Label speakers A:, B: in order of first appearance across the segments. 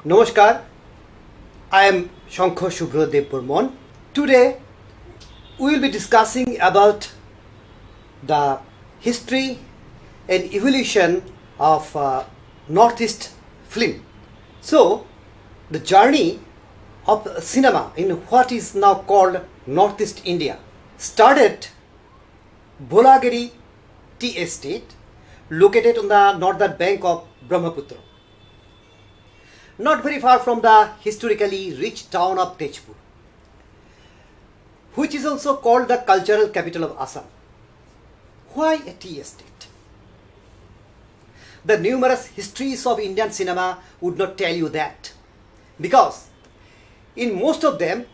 A: Namaskar, I am Shankha Shubhradev Burman. Today we will be discussing about the history and evolution of Northeast film. So, the journey of cinema in what is now called Northeast India started Bolagiri tea estate located on the northern bank of Brahmaputra, not very far from the historically rich town of Tezpur, which is also called the cultural capital of Assam. Why a tea estate? The numerous histories of Indian cinema would not tell you that, because in most of them,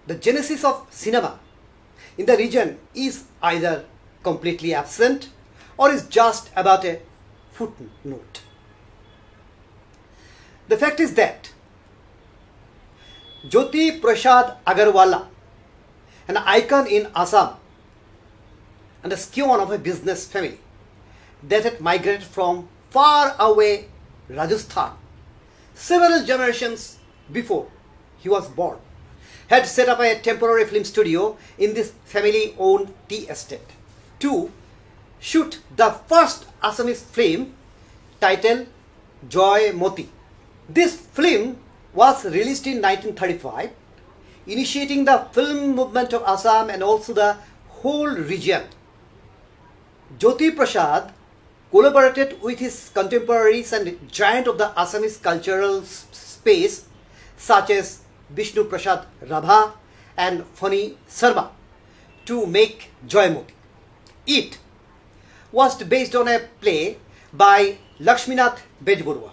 A: the genesis of cinema in the region is either completely absent or is just about a footnote. The fact is that Jyoti Prasad Agarwala, an icon in Assam and a scion of a business family that had migrated from far away Rajasthan several generations before he was born, had set up a temporary film studio in this family-owned tea estate to shoot the first Assamese film titled Joy Moti. This film was released in 1935, initiating the film movement of Assam and also the whole region. Jyoti Prasad collaborated with his contemporaries and giant of the Assamese cultural space such as Vishnu Prasad Rabha and Fani Sharma to make Joymoti. It was based on a play by Lakshminath Bejburua,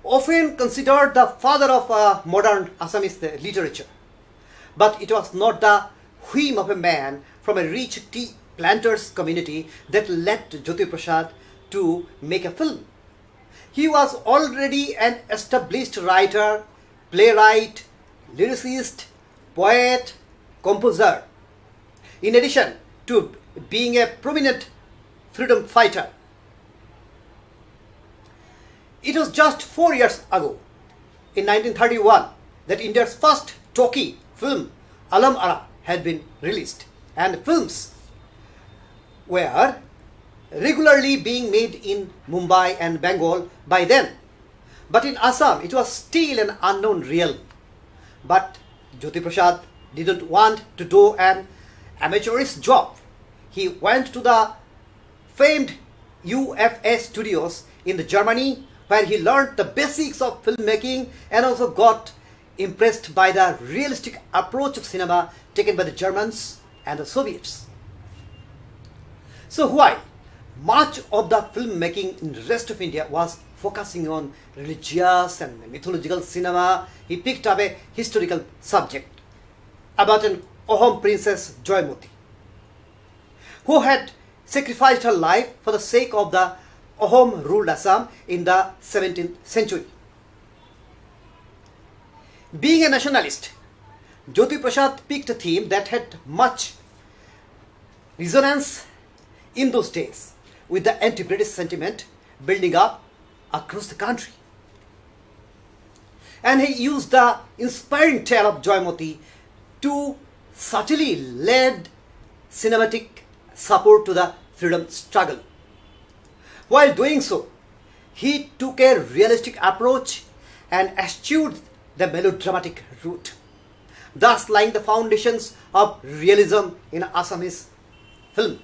A: often considered the father of modern Assamese literature. But it was not the whim of a man from a rich tea planters community that led Jyoti Prasad to make a film. He was already an established writer, playwright, lyricist, poet, composer, in addition to being a prominent freedom fighter. It was just 4 years ago, in 1931, that India's first talkie film, Alam Ara, had been released, and films were regularly being made in Mumbai and Bengal by then. But in Assam, it was still an unknown realm. But Jyoti Prasad didn't want to do an amateurish job. He went to the famed UFA studios in Germany, where he learned the basics of filmmaking and also got impressed by the realistic approach of cinema taken by the Germans and the Soviets. So while much of the filmmaking in the rest of India was focusing on religious and mythological cinema, he picked up a historical subject about an Ahom princess Joymoti, who had sacrificed her life for the sake of the Ahom ruled Assam in the 17th century. Being a nationalist, Jyoti Prasad picked a theme that had much resonance in those days with the anti-British sentiment building up across the country. And he used the inspiring tale of Joymoti to subtly lend cinematic support to the freedom struggle. While doing so, he took a realistic approach and eschewed the melodramatic route, thus laying the foundations of realism in Assamese film.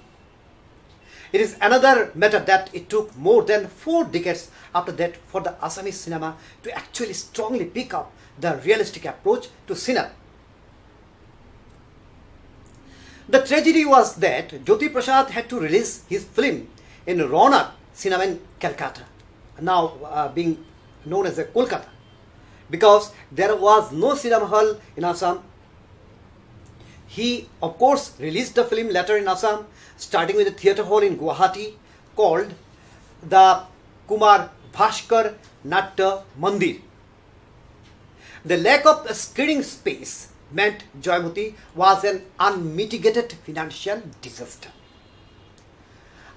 A: It is another matter that it took more than 4 decades after that for the Assamese cinema to actually strongly pick up the realistic approach to cinema. The tragedy was that Jyoti Prasad had to release his film in Ronak Cinema in Calcutta, now being known as Kolkata, because there was no cinema hall in Assam. He, of course, released the film later in Assam, starting with a theatre hall in Guwahati called the Kumar Bhaskar Natya Mandir. The lack of screening space meant Joymoti was an unmitigated financial disaster.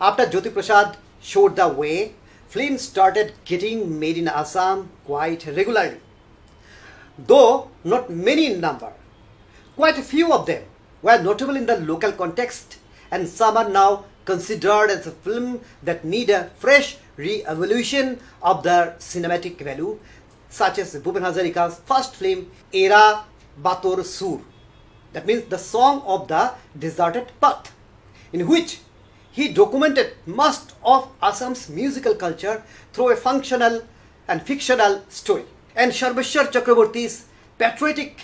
A: After Jyoti Prasad showed the way, films started getting made in Assam quite regularly. Though not many in number, quite a few of them were notable in the local context, and some are now considered as a film that need a fresh re-evaluation of their cinematic value, such as Bhupen Hazarika's first film, Era Bator Sur, that means the song of the deserted path, in which he documented most of Assam's musical culture through a functional and fictional story. And Sarveshwar Chakraborty's patriotic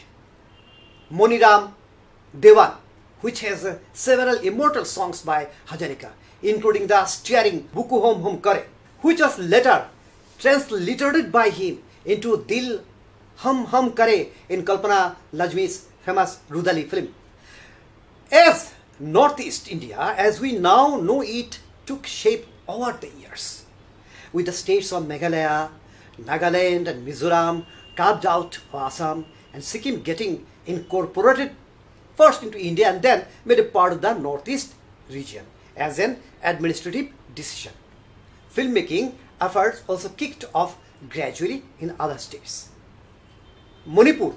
A: Moniram Dewan, which has several immortal songs by Hazarika, including the stirring Buku Hum Hum Kare, which was later transliterated by him into Dil Hum Hum Kare in Kalpana Lajmi's famous Rudali film. As Northeast India, as we now know it, took shape over the years, with the states of Meghalaya, Nagaland and Mizoram carved out of Assam, and Sikkim getting incorporated first into India and then made a part of the Northeast region as an administrative decision. Filmmaking efforts also kicked off gradually in other states. Manipur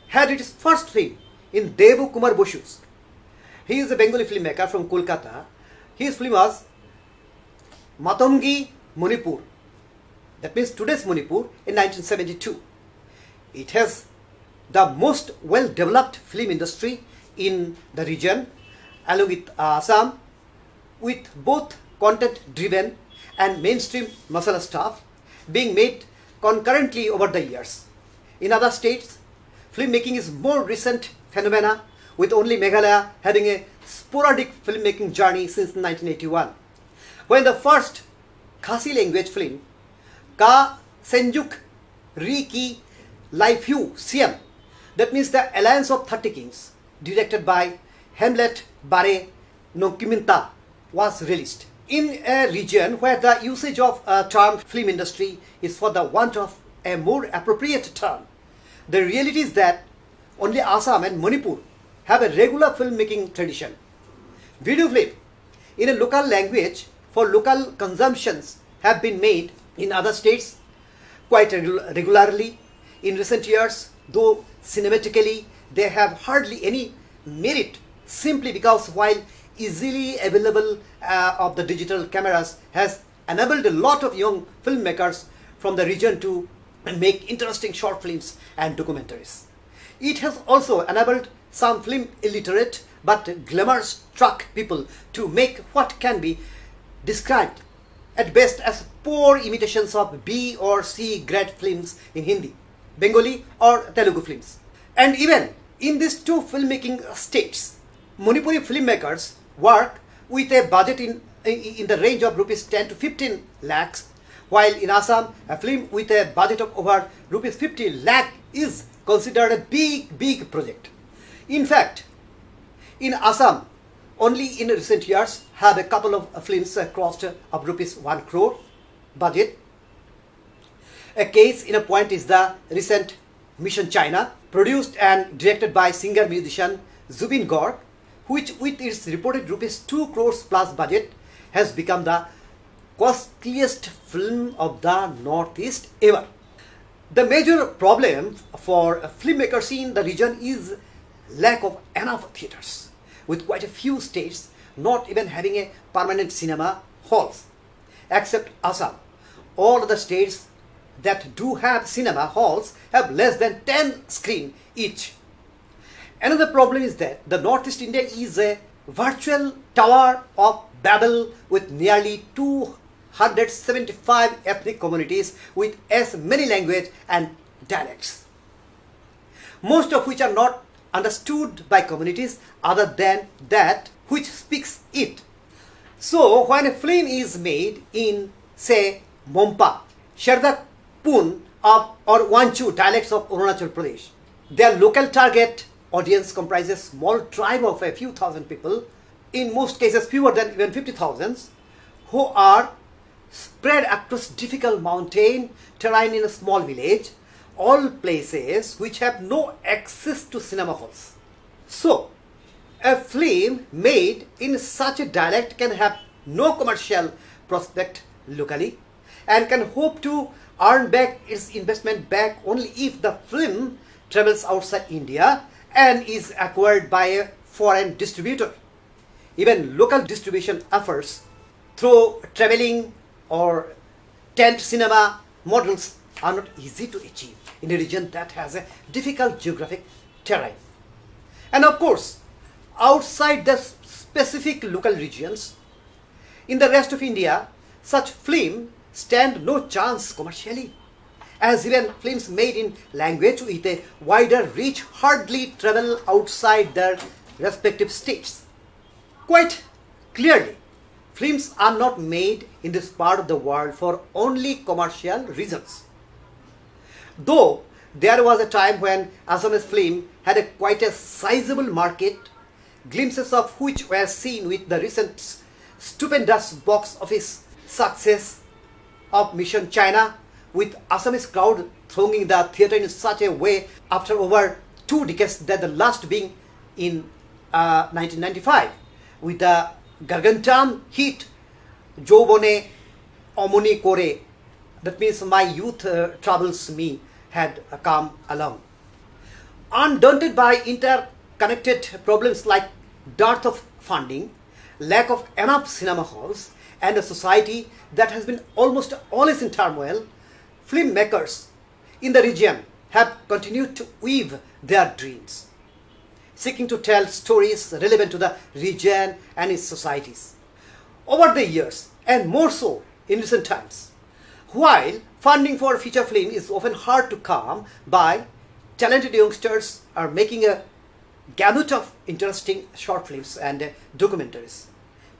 A: had its first film in Devu Kumar Bosu's. He is a Bengali filmmaker from Kolkata. His film was Matangi Manipur, that means today's Manipur, in 1972. It has the most well-developed film industry in the region, along with Assam, with both content-driven and mainstream masala stuff being made concurrently over the years. In other states, filmmaking is more recent phenomena, with only Meghalaya having a sporadic filmmaking journey since 1981, when the first Khasi language film, Ka Senjuk Ri Ki Laifu Siam, that means the Alliance of 30 Kings, directed by Hamlet Bare Nonkiminta, was released. In a region where the usage of a term film industry is for the want of a more appropriate term, the reality is that only Assam and Manipur have a regular filmmaking tradition. Video film in a local language for local consumptions have been made in other states quite regularly in recent years, though cinematically they have hardly any merit, simply because while easily available of the digital cameras has enabled a lot of young filmmakers from the region to make interesting short films and documentaries. It has also enabled some film illiterate but glamour-struck people to make what can be described at best as poor imitations of B or C grade films in Hindi, Bengali or Telugu films. And even in these two filmmaking states, Manipuri filmmakers work with a budget in the range of rupees 10 to 15 lakhs, while in Assam, a film with a budget of over rupees 50 lakh is considered a big project. In fact, in Assam, only in recent years have a couple of films crossed of rupees 1 crore budget. A case in a point is the recent Mission China, produced and directed by singer-musician Zubin Gaur, which with its reported rupees 2 crores plus budget has become the costliest film of the Northeast ever. The major problem for filmmakers in the region is lack of enough theatres, with quite a few states not even having a permanent cinema halls. Except Assam, all other states that do have cinema halls have less than 10 screens each. Another problem is that the Northeast India is a virtual Tower of Babel with nearly 275 ethnic communities with as many languages and dialects, most of which are not understood by communities other than that which speaks it. So when a film is made in, say, Mompa, Sherdakpun or Wanchu dialects of Arunachal Pradesh, their local target audience comprises a small tribe of a few thousand people, in most cases fewer than even 50,000, who are spread across difficult mountain terrain in a small village, all places which have no access to cinema halls. So, a film made in such a dialect can have no commercial prospect locally and can hope to earn back its investment back only if the film travels outside India and is acquired by a foreign distributor. Even local distribution efforts through traveling or tent cinema models are not easy to achieve in a region that has a difficult geographic terrain. And of course, outside the specific local regions, in the rest of India, such films stand no chance commercially, as even films made in language with a wider reach hardly travel outside their respective states. Quite clearly, films are not made in this part of the world for only commercial reasons. Though there was a time when Assamese film had quite a sizable market, glimpses of which were seen with the recent stupendous box office success of Mission China, with Assamese crowd thronging the theatre in such a way after over 2 decades, that the last being in 1995 with the gargantuan hit Jobone Omoni Kore, that means My Youth Troubles Me, had come along. Undaunted by interconnected problems like dearth of funding, lack of enough cinema halls, and a society that has been almost always in turmoil, filmmakers in the region have continued to weave their dreams, seeking to tell stories relevant to the region and its societies. Over the years, and more so in recent times, while funding for feature film is often hard to come by, talented youngsters are making a gamut of interesting short films and documentaries,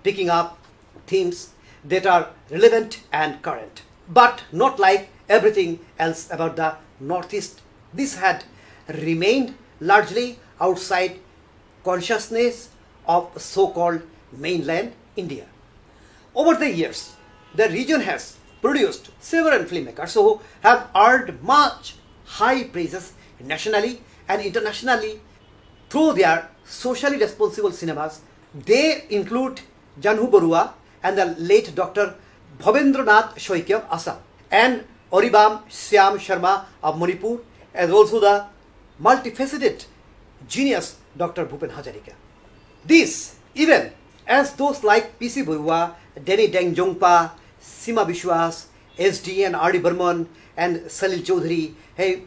A: picking up themes that are relevant and current. But not like everything else about the Northeast, this had remained largely outside consciousness of so-called mainland India. Over the years, the region has produced several filmmakers who have earned much high praises nationally and internationally through their socially responsible cinemas. They include Janhu Barua and the late Dr. Bhavendranath Shoike of Assam, and Oribam Syam Sharma of Manipur, as also the multifaceted genius Dr. Bhupen Hazarika. These, even as those like P.C. Barua, Denny Dengjongpa, Sima Bishwas, S.D. and R.D. Burman, and Salil Chaudhary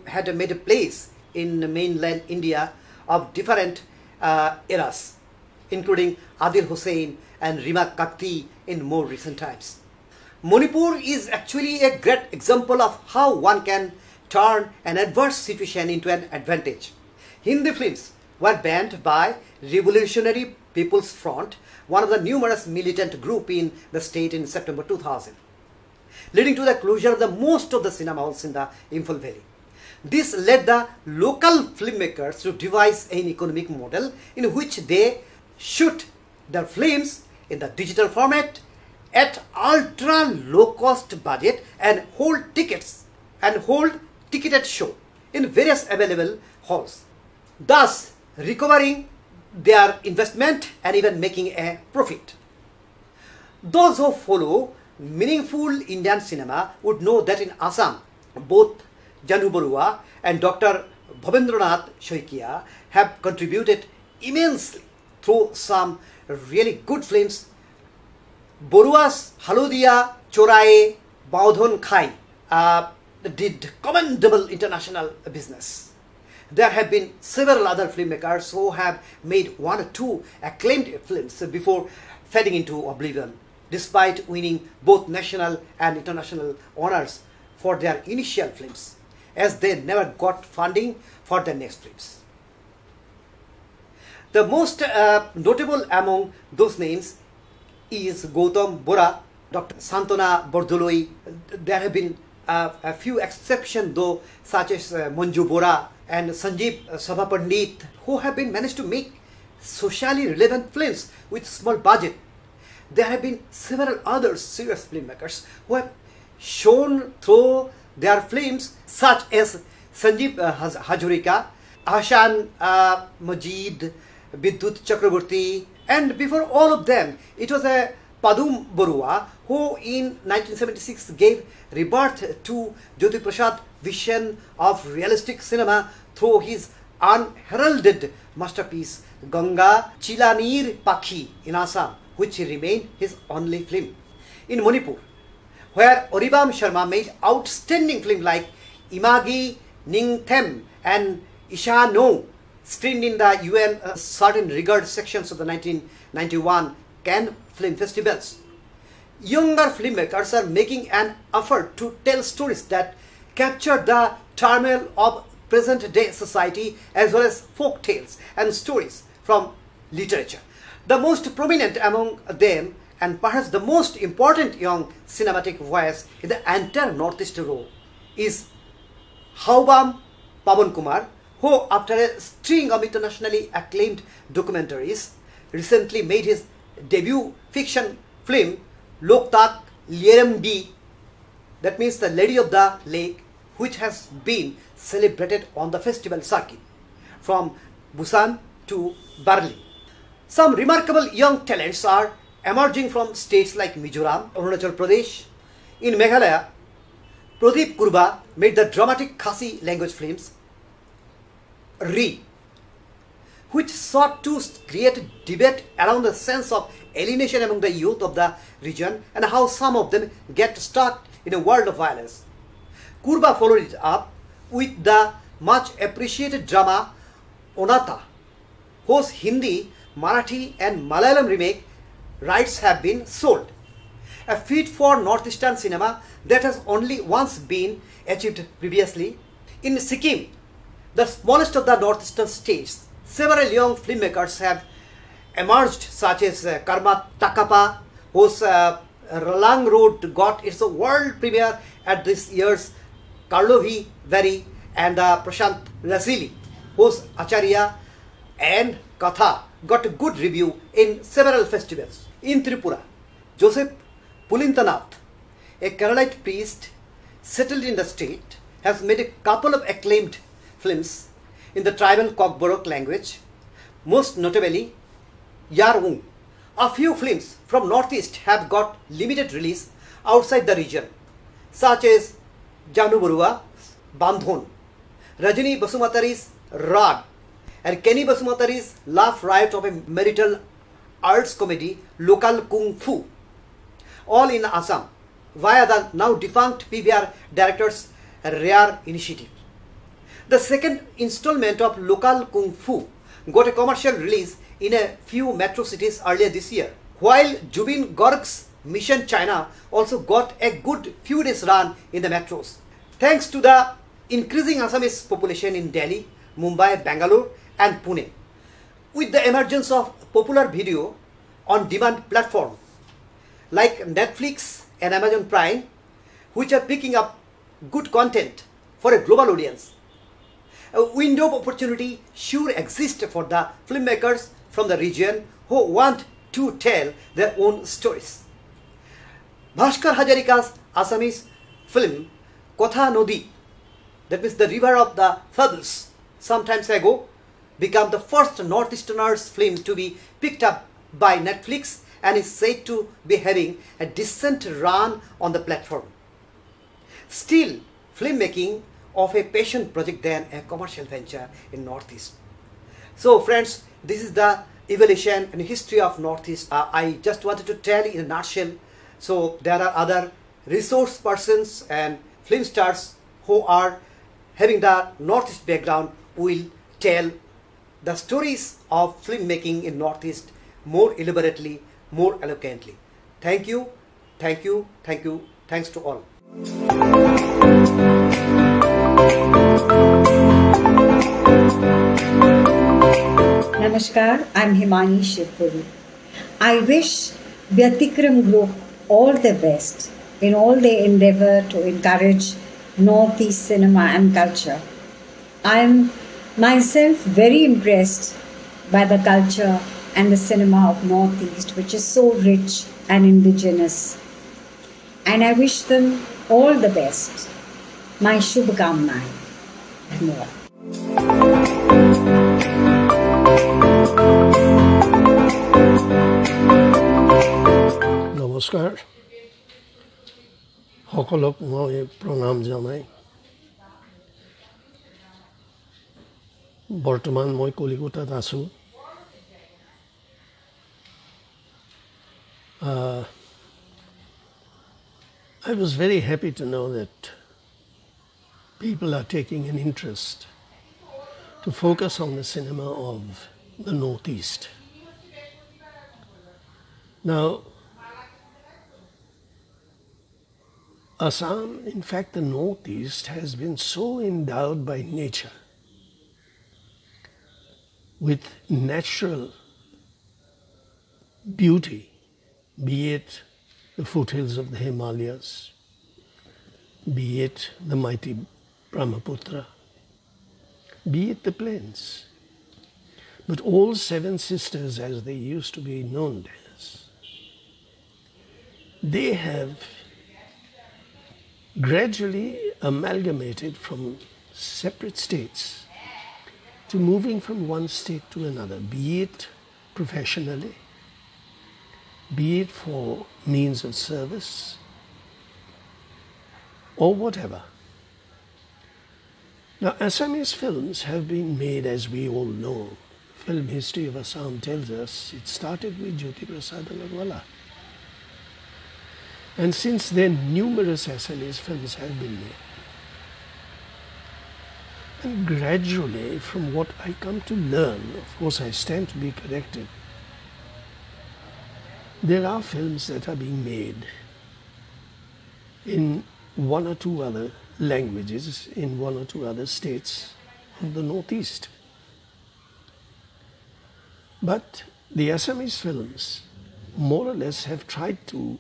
A: had made a place in mainland India of different eras, including Adil Hussain and Rima Kakti in more recent times. Manipur is actually a great example of how one can turn an adverse situation into an advantage. Hindi films were banned by Revolutionary People's Front, one of the numerous militant groups in the state, in September 2000, leading to the closure of the most of the cinema halls in the Imphal Valley. This led the local filmmakers to devise an economic model in which they shoot their films in the digital format at ultra low cost budget and hold ticketed show in various available halls, thus recovering their investment and even making a profit. Those who follow meaningful Indian cinema would know that in Assam, both Janhu Barua and Dr. Bhavendranath Shoikia have contributed immensely through some really good films. Borua's Halodia Chorae Baudhon Khai did commendable international business. There have been several other filmmakers who have made 1 or 2 acclaimed films before fading into oblivion, despite winning both national and international honors for their initial films, as they never got funding for their next films. The most notable among those names is Gautam Bora, Dr. Santana Bordoloi. There have been a few exceptions though, such as Manju Bora and Sanjeev Sabhapandit, who have been managed to make socially relevant films with small budget. There have been several other serious filmmakers who have shown through their films, such as Sanjeev Hazurika, Ahsan Majid, Bidyut Chakraborty, and before all of them, it was a Padum Borua who in 1976 gave rebirth to Jyoti Prasad vision of realistic cinema through his unheralded masterpiece Ganga Chilanir Pakhi in Assam, which remained his only film. In Manipur, where Oribam Sharma made outstanding films like Imagi Ningthem and Isha No, screened in the UN certain regard sections of the 1991 Cannes Film Festivals. Younger filmmakers are making an effort to tell stories that capture the turmoil of present-day society as well as folk tales and stories from literature. The most prominent among them, and perhaps the most important young cinematic voice in the entire Northeast row, is Haubam Pawan Kumar, who after a string of internationally acclaimed documentaries recently made his debut fiction film Loktak Lieremdi, that means the Lady of the Lake, which has been celebrated on the festival circuit from Busan to Berlin. Some remarkable young talents are emerging from states like Mizoram, Arunachal Pradesh. In Meghalaya, Pradeep Kurba made the dramatic Khasi language films Re, which sought to create debate around the sense of alienation among the youth of the region and how some of them get stuck in a world of violence. Kurba followed it up with the much appreciated drama Onata, whose Hindi, Marathi and Malayalam remake rights have been sold. A feat for Northeastern cinema that has only once been achieved previously. In Sikkim, the smallest of the Northeastern states, several young filmmakers have emerged, such as Karma Takapa, whose Rolang Road got its world premiere at this year's Karlovy Vary, and Prashant Razili, whose Acharya and Katha got a good review in several festivals. In Tripura, Joseph Pulintanath, a Keralite priest settled in the state, has made a couple of acclaimed films in the tribal Kokborok language, most notably Yarung. A few films from Northeast have got limited release outside the region, such as Janu Barua's Bandhon, Rajini Basumatari's Rag, and Kenny Basumatari's laugh riot of a marital arts comedy Local Kung Fu, all in Assam, via the now defunct PVR director's rare initiative. The second installment of Local Kung Fu got a commercial release in a few metro cities earlier this year, while Jubin Gork's Mission China also got a good few days run in the metros. Thanks to the increasing Assamese population in Delhi, Mumbai, Bangalore and Pune, with the emergence of popular video on demand platform like Netflix and Amazon Prime, which are picking up good content for a global audience, a window of opportunity sure exists for the filmmakers from the region who want to tell their own stories. Bhaskar Hazarika's Assamese film Kotha Nodi, that means the river of the fathers, some time ago became the first Northeasterners film to be picked up by Netflix and is said to be having a decent run on the platform. Still, filmmaking of a passion project than a commercial venture in Northeast. So friends, this is the evolution and history of Northeast. I just wanted to tell in a nutshell. So there are other resource persons and film stars who are having the Northeast background will tell the stories of filmmaking in Northeast more elaborately, more eloquently. Thank you, thank you, thank you. Thanks to all.
B: Namaskar, I'm Himani Shivpuri. I wish Byatikram Group all the best in all their endeavor to encourage Northeast cinema and culture. I am myself very impressed by the culture and the cinema of Northeast, which is so rich and indigenous. And I wish them all the best. My Shubhkamnaएं. more.
C: নমস্কাৰ সকলক মই প্ৰণাম জনাই বৰ্তমান মই কলিকতাত আছোঁ I was very happy to know that people are taking an interest to focus on the cinema of the Northeast. Now, Assam, in fact the Northeast, has been so endowed by nature with natural beauty, be it the foothills of the Himalayas, be it the mighty Brahmaputra, be it the plains. But all seven sisters, as they used to be known as, they have gradually amalgamated from separate states to moving from one state to another, be it professionally, be it for means of service, or whatever. Now, Assamese films have been made, as we all know. Film history of Assam tells us it started with Byatikram. And since then, numerous Assamese films have been made. And gradually, from what I come to learn, of course I stand to be corrected, there are films that are being made in one or two other languages, in one or two other states of the Northeast. But the Assamese films, more or less, have tried to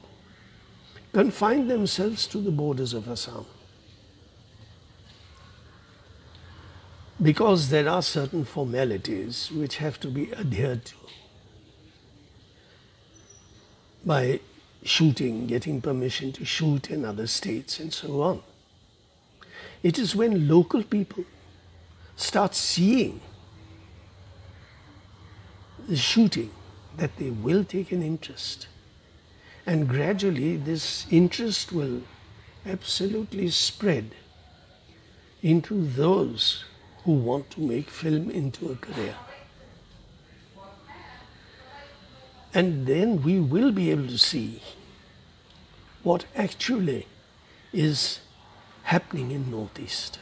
C: confine themselves to the borders of Assam, because there are certain formalities which have to be adhered to by shooting, getting permission to shoot in other states and so on. It is when local people start seeing the shooting that they will take an interest. And gradually this interest will absolutely spread into those who want to make film into a career. And then we will be able to see what actually is happening in Northeast.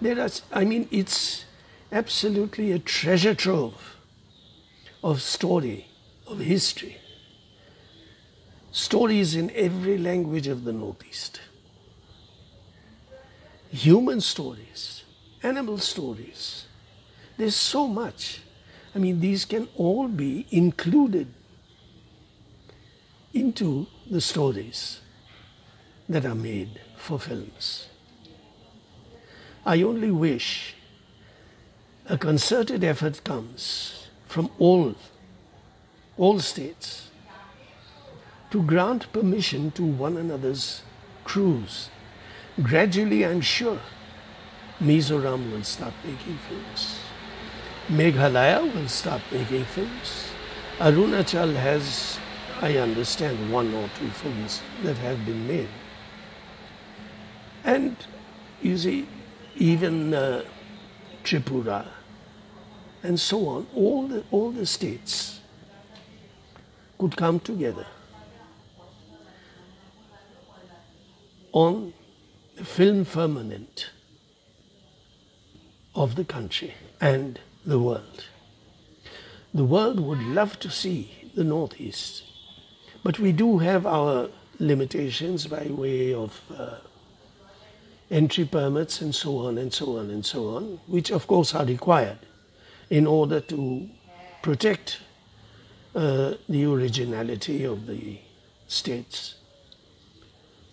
C: It's absolutely a treasure trove of story, of history. Stories in every language of the Northeast. Human stories, animal stories. There's so much. These can all be included into the stories that are made for films. I only wish a concerted effort comes from all states to grant permission to one another's crews. Gradually, I'm sure, Mizoram will start making films. Meghalaya will start making films. Arunachal has, I understand, one or two films that have been made. And you see, even Tripura and so on, all the states could come together on the film firmament of the country and the world. The world would love to see the Northeast, but we do have our limitations by way of entry permits and so on and so on and so on, which of course are required in order to protect the originality of the states.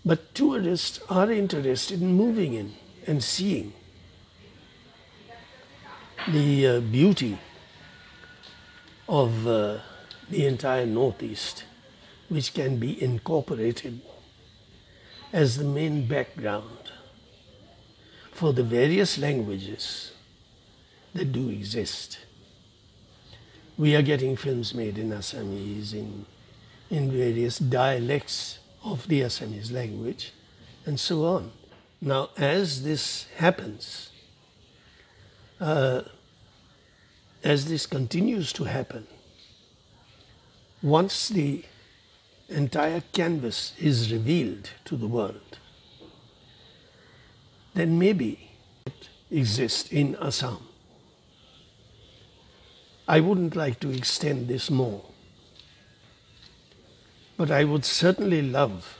C: But tourists are interested in moving in and seeing the beauty of the entire Northeast, which can be incorporated as the main background for the various languages that do exist. We are getting films made in Assamese, in various dialects of the Assamese language, and so on. Now, as this happens, as this continues to happen, once the entire canvas is revealed to the world, then maybe it exists in Assam. I wouldn't like to extend this more, but I would certainly love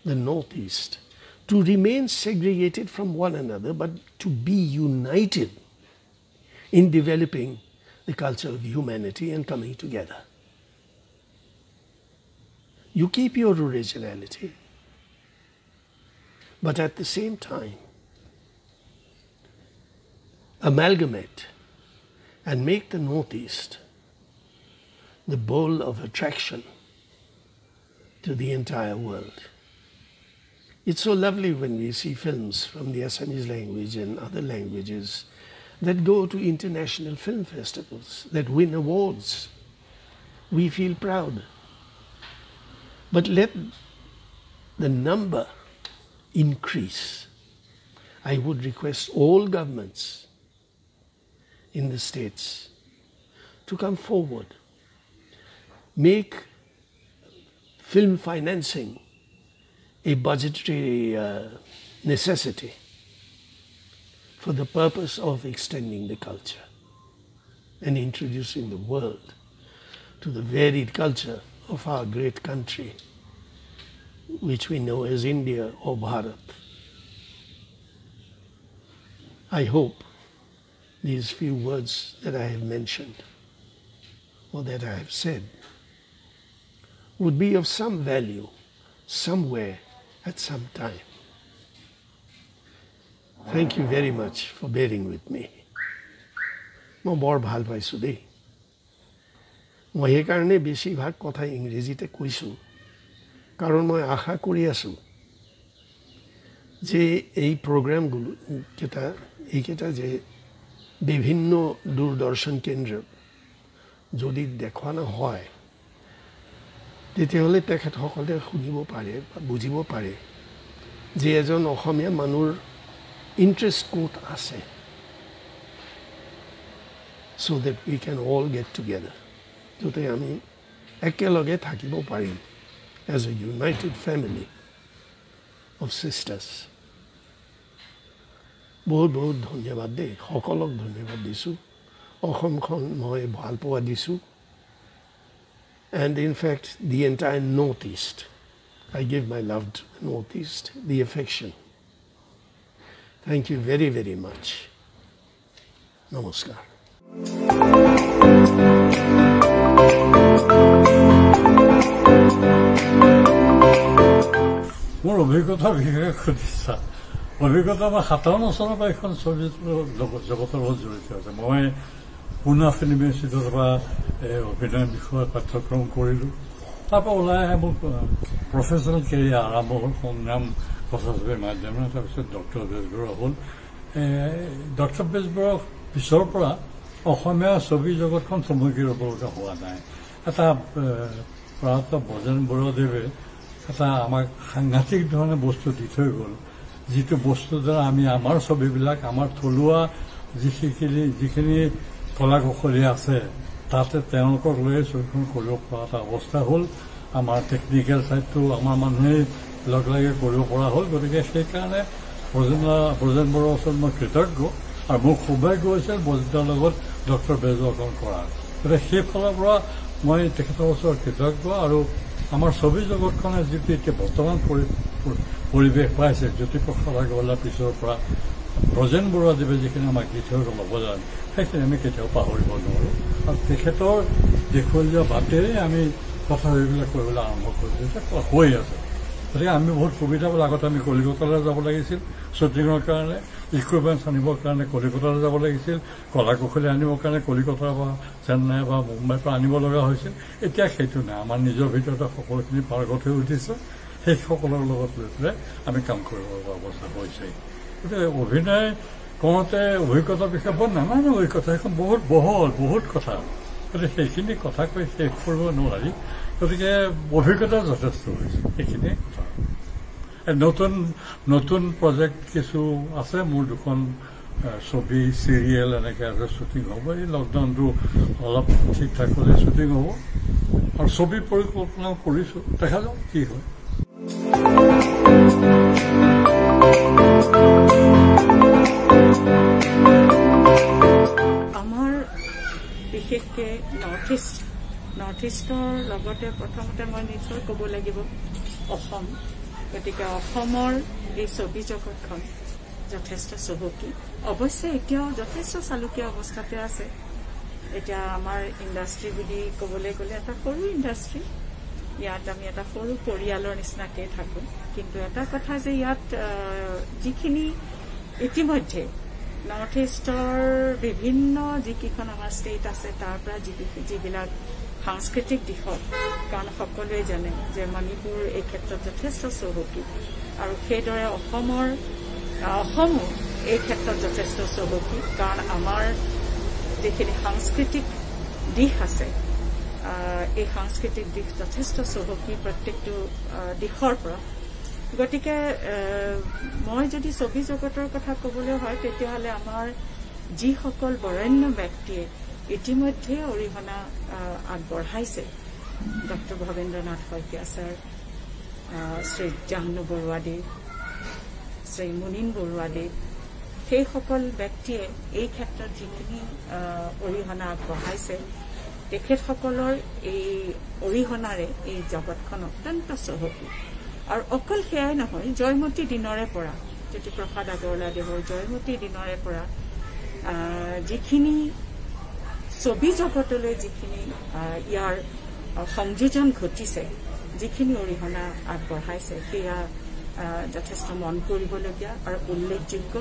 C: the Northeast to remain segregated from one another, but to be united in developing the culture of humanity and coming together. You keep your originality, but at the same time, amalgamate and make the Northeast the bowl of attraction to the entire world. It's so lovely when we see films from the Assamese language and other languages that go to international film festivals, that win awards. We feel proud. But let the number increase. I would request all governments in the states to come forward, make film financing a budgetary necessity for the purpose of extending the culture and introducing the world to the varied culture of our great country, which we know as India or Bharat. I hope these few words that I have mentioned or that I have said would be of some value somewhere at some time. Thank you very much for bearing with me. মই বৰ ভাল পাইছোঁ দেই। মই সেইকাৰণে বেছিভাগ কথা ইংৰাজীতে কৈছোঁ, কাৰণ মই আশা কৰি আছোঁ যে এই প্ৰগ্ৰামগুলো এইকেইটা যে বিভিন্ন দূৰদৰ্শন কেন্দ্ৰ যদি দেখুৱানো হয়, তেতিয়াহ'লে তেখেতসকলে শুনিব পাৰে বা বুজিব পাৰে যে এজন অসমীয়া মানুহৰ ইণ্টাৰেষ্ট ক'ত আছে, so that we can all get together. যাতে আমি একেলগে থাকিব পাৰিম as a united family of sisters. বহুত বহুত ধন্যবাদ দেই, সকলক ধন্যবাদ দিছোঁ। অসমখন মই ভাল পোৱা দিছোঁ। And in fact, the entire Northeast, I give my love to the Northeast, the affection. Thank you very, very much. Namaskar.
D: মোৰ অভিজ্ঞতা বিশেষকৈ সুধিছা। অভিজ্ঞতা মই 57 চনৰ পৰা এখন চলচ্চিত্ৰ জগতৰ লগত জড়িত আছে। মই পুনা ফিল্ম ইনষ্টিটিউটৰ পৰা অভিনয় বিষয়ত পাঠ্যক্ৰম কৰিলোঁ। তাৰপৰা ওলাই আহে মোৰ প্ৰফেচনেল কেৰিয়াৰ আৰম্ভ হ'ল সংগ্ৰাম কথাছবিৰ মাধ্যমেৰে। তাৰপিছত ডক্টৰ বেজবৰুৱা হ'ল। ডক্টৰ বেজবৰুৱাৰ পিছৰ পৰা অসমীয়া ছবি জগতখন চমকি ৰ'ব লগা হোৱা নাই। এটা প্ৰায়ত ব্ৰজেন বৰুৱাদেৱে এটা আমাক সাংঘাতিক ধৰণে বস্তু দি থৈ গ'ল, যিটো বস্তুৰ দ্বাৰা আমি আমাৰ ছবিবিলাক আমাৰ থলুৱা যিখিনি কলা কৌশলী আছে তাতে তেওঁলোকক লৈ ছবিখন কৰিব পৰা এটা অৱস্থা হ'ল। আমাৰ টেকনিকেল ছাইডটো আমাৰ মানুহে লগ লাগি কৰিব পৰা হ'ল। গতিকে সেইকাৰণে ব্ৰজেন বৰুৱাৰ ওচৰত মই কৃতজ্ঞ, আৰু মোৰ সৌভাগ্য হৈছিল ব্ৰজেনৰ লগত ডক্টৰ বেজবৰুৱা কৰাৰ। গতিকে সেইফালৰ পৰা মই তেখেতৰ ওচৰত কৃতজ্ঞ। আৰু আমাৰ ছবি জগতখনে যিটো এতিয়া বৰ্তমান পৰিৱেশ পাইছে, জ্যোতিপ্ৰসাদ আগৰৱালাৰ পিছৰ পৰা ব্ৰজেন বৰুৱাদেৱে যিখিনি আমাক দি থৈ গ'ল অৱদান, সেইখিনি আমি কেতিয়াও পাহৰিব নোৱাৰোঁ। আৰু তেখেতৰ দেখুৱাই যোৱা বাটেৰে আমি কথা সেইবিলাক কৰিবলৈ আৰম্ভ কৰিছোঁ, হৈ আছে। গতিকে আমি বহুত সুবিধা পালোঁ। আগতে আমি কলিকতালৈ যাব লাগিছিল শ্বুটিঙৰ কাৰণে, ইকুইপমেণ্টছ আনিবৰ কাৰণে কলিকতালৈ যাব লাগিছিল, কলা কৌশলী আনিবৰ কাৰণে কলিকতাৰ পৰা চেন্নাই বা মুম্বাইৰ পৰা আনিব লগা হৈছিল। এতিয়া সেইটো নাই, আমাৰ নিজৰ ভিতৰতে সকলোখিনি পাৰ্গত হৈ উঠিছে। সেইসকলৰ লগত লৈ পেলাই আমি কাম কৰিব পৰা অৱস্থা হৈছে। অভিনয় কওঁতে অভিজ্ঞতাৰ বিষয়ে বৰ নানান অভিজ্ঞতা এখন বহুত বহল বহুত কথা গতিকে সেইখিনি কথা কৈ শেষ কৰিব নোৱাৰি গতিকে অভিজ্ঞতা যথেষ্ট হৈছে সেইখিনিয়ে কথা নতুন নতুন প্ৰজেক্ট কিছু আছে মোৰ দুখন ছবি চিৰিয়েল এনেকৈ আছে শ্বুটিং হ'ব এই লকডাউনটো অলপ ঠিক ঠাক হ'লে শ্বুটিং হ'ব আৰু ছবি পৰিকল্পনা কৰিছোঁ দেখা যাওক কি হয়
E: আমাৰ বিশেষকৈ নৰ্থ ইষ্টৰ লগতে প্ৰথমতে মই নিশ্চয় ক'ব লাগিব অসম গতিকে অসমৰ এই ছবি জগতখন যথেষ্ট চহকী অৱশ্যে এতিয়াও যথেষ্ট চালুকীয়া অৱস্থাতে আছে এতিয়া আমাৰ ইণ্ডাষ্ট্ৰি বুলি ক'বলৈ গ'লে এটা সৰু ইণ্ডাষ্ট্ৰি ইয়াত আমি এটা সৰু পৰিয়ালৰ নিচিনাকৈ থাকোঁ কিন্তু এটা কথা যে ইয়াত যিখিনি ইতিমধ্যে নৰ্থ ইষ্টৰ বিভিন্ন যিকেইখন আমাৰ ষ্টেট আছে তাৰ পৰা যিবিলাক সাংস্কৃতিক দিশত কাৰণ সকলোৱে জানে যে মণিপুৰ এই ক্ষেত্ৰত যথেষ্ট চহকী আৰু সেইদৰে অসমো এই ক্ষেত্ৰত যথেষ্ট চহকী কাৰণ আমাৰ যিখিনি সাংস্কৃতিক দিশ আছে এই সাংস্কৃতিক দিশ যথেষ্ট চহকী প্ৰত্যেকটো দিশৰ পৰা গতিকে মই যদি ছবি জগতৰ কথা ক'বলৈ হয় তেতিয়াহ'লে আমাৰ যিসকল বৰেণ্য ব্যক্তিয়ে ইতিমধ্যে অৰিহণা আগবঢ়াইছে ডক্টৰ ভৱেন্দ্ৰনাথ শইকীয়া ছাৰ শ্ৰী জাহ্নু বৰুৱাদেৱ শ্ৰী মুনীন বৰুৱাদেৱ সেইসকল ব্যক্তিয়ে এই ক্ষেত্ৰত যিখিনি অৰিহণা আগবঢ়াইছে তেখেতসকলৰ এই অৰিহণাৰে এই জগতখন অত্যন্ত চহকী আৰু অকল সেয়াই নহয় জয়মতী দিনৰে পৰা জ্যোতিপ্ৰসাদ আগৰৱালাদেৱৰ জয়মতী দিনৰে পৰা যিখিনি ছবি জগতলৈ যিখিনি ইয়াৰ সংযোজন ঘটিছে যিখিনি অৰিহণা আগবঢ়াইছে সেয়া যথেষ্ট মন কৰিবলগীয়া আৰু উল্লেখযোগ্য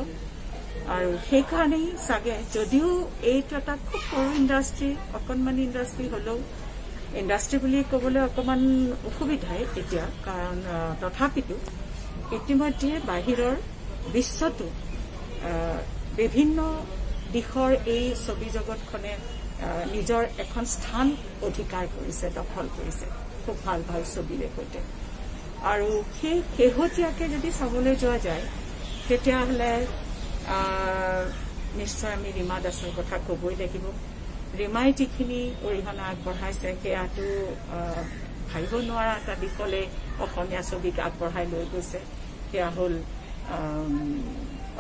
E: আৰু সেইকাৰণেই চাগে যদিও এইটো এটা খুব সৰু ইণ্ডাষ্ট্ৰি অকণমানি ইণ্ডাষ্ট্ৰি হ'লেও ইণ্ডাষ্ট্ৰি বুলি ক'বলৈ অকণমান অসুবিধাই এতিয়া কাৰণ তথাপিতো ইতিমধ্যে বাহিৰৰ বিশ্বতো বিভিন্ন দিশৰ এই ছবি জগতখনে নিজৰ এখন স্থান অধিকাৰ কৰিছে দখল কৰিছে খুব ভাল ভাল ছবিৰে সৈতে আৰু সেই শেহতীয়াকৈ যদি চাবলৈ যোৱা যায় তেতিয়াহ'লে নিশ্চয় আমি ৰীমা দাসৰ কথা ক'বই লাগিব ৰীমাই যিখিনি অৰিহণা আগবঢ়াইছে সেয়াটো ভাবিব নোৱাৰা এটা দিশলৈ অসমীয়া ছবিক আগবঢ়াই লৈ গৈছে সেয়া হ'ল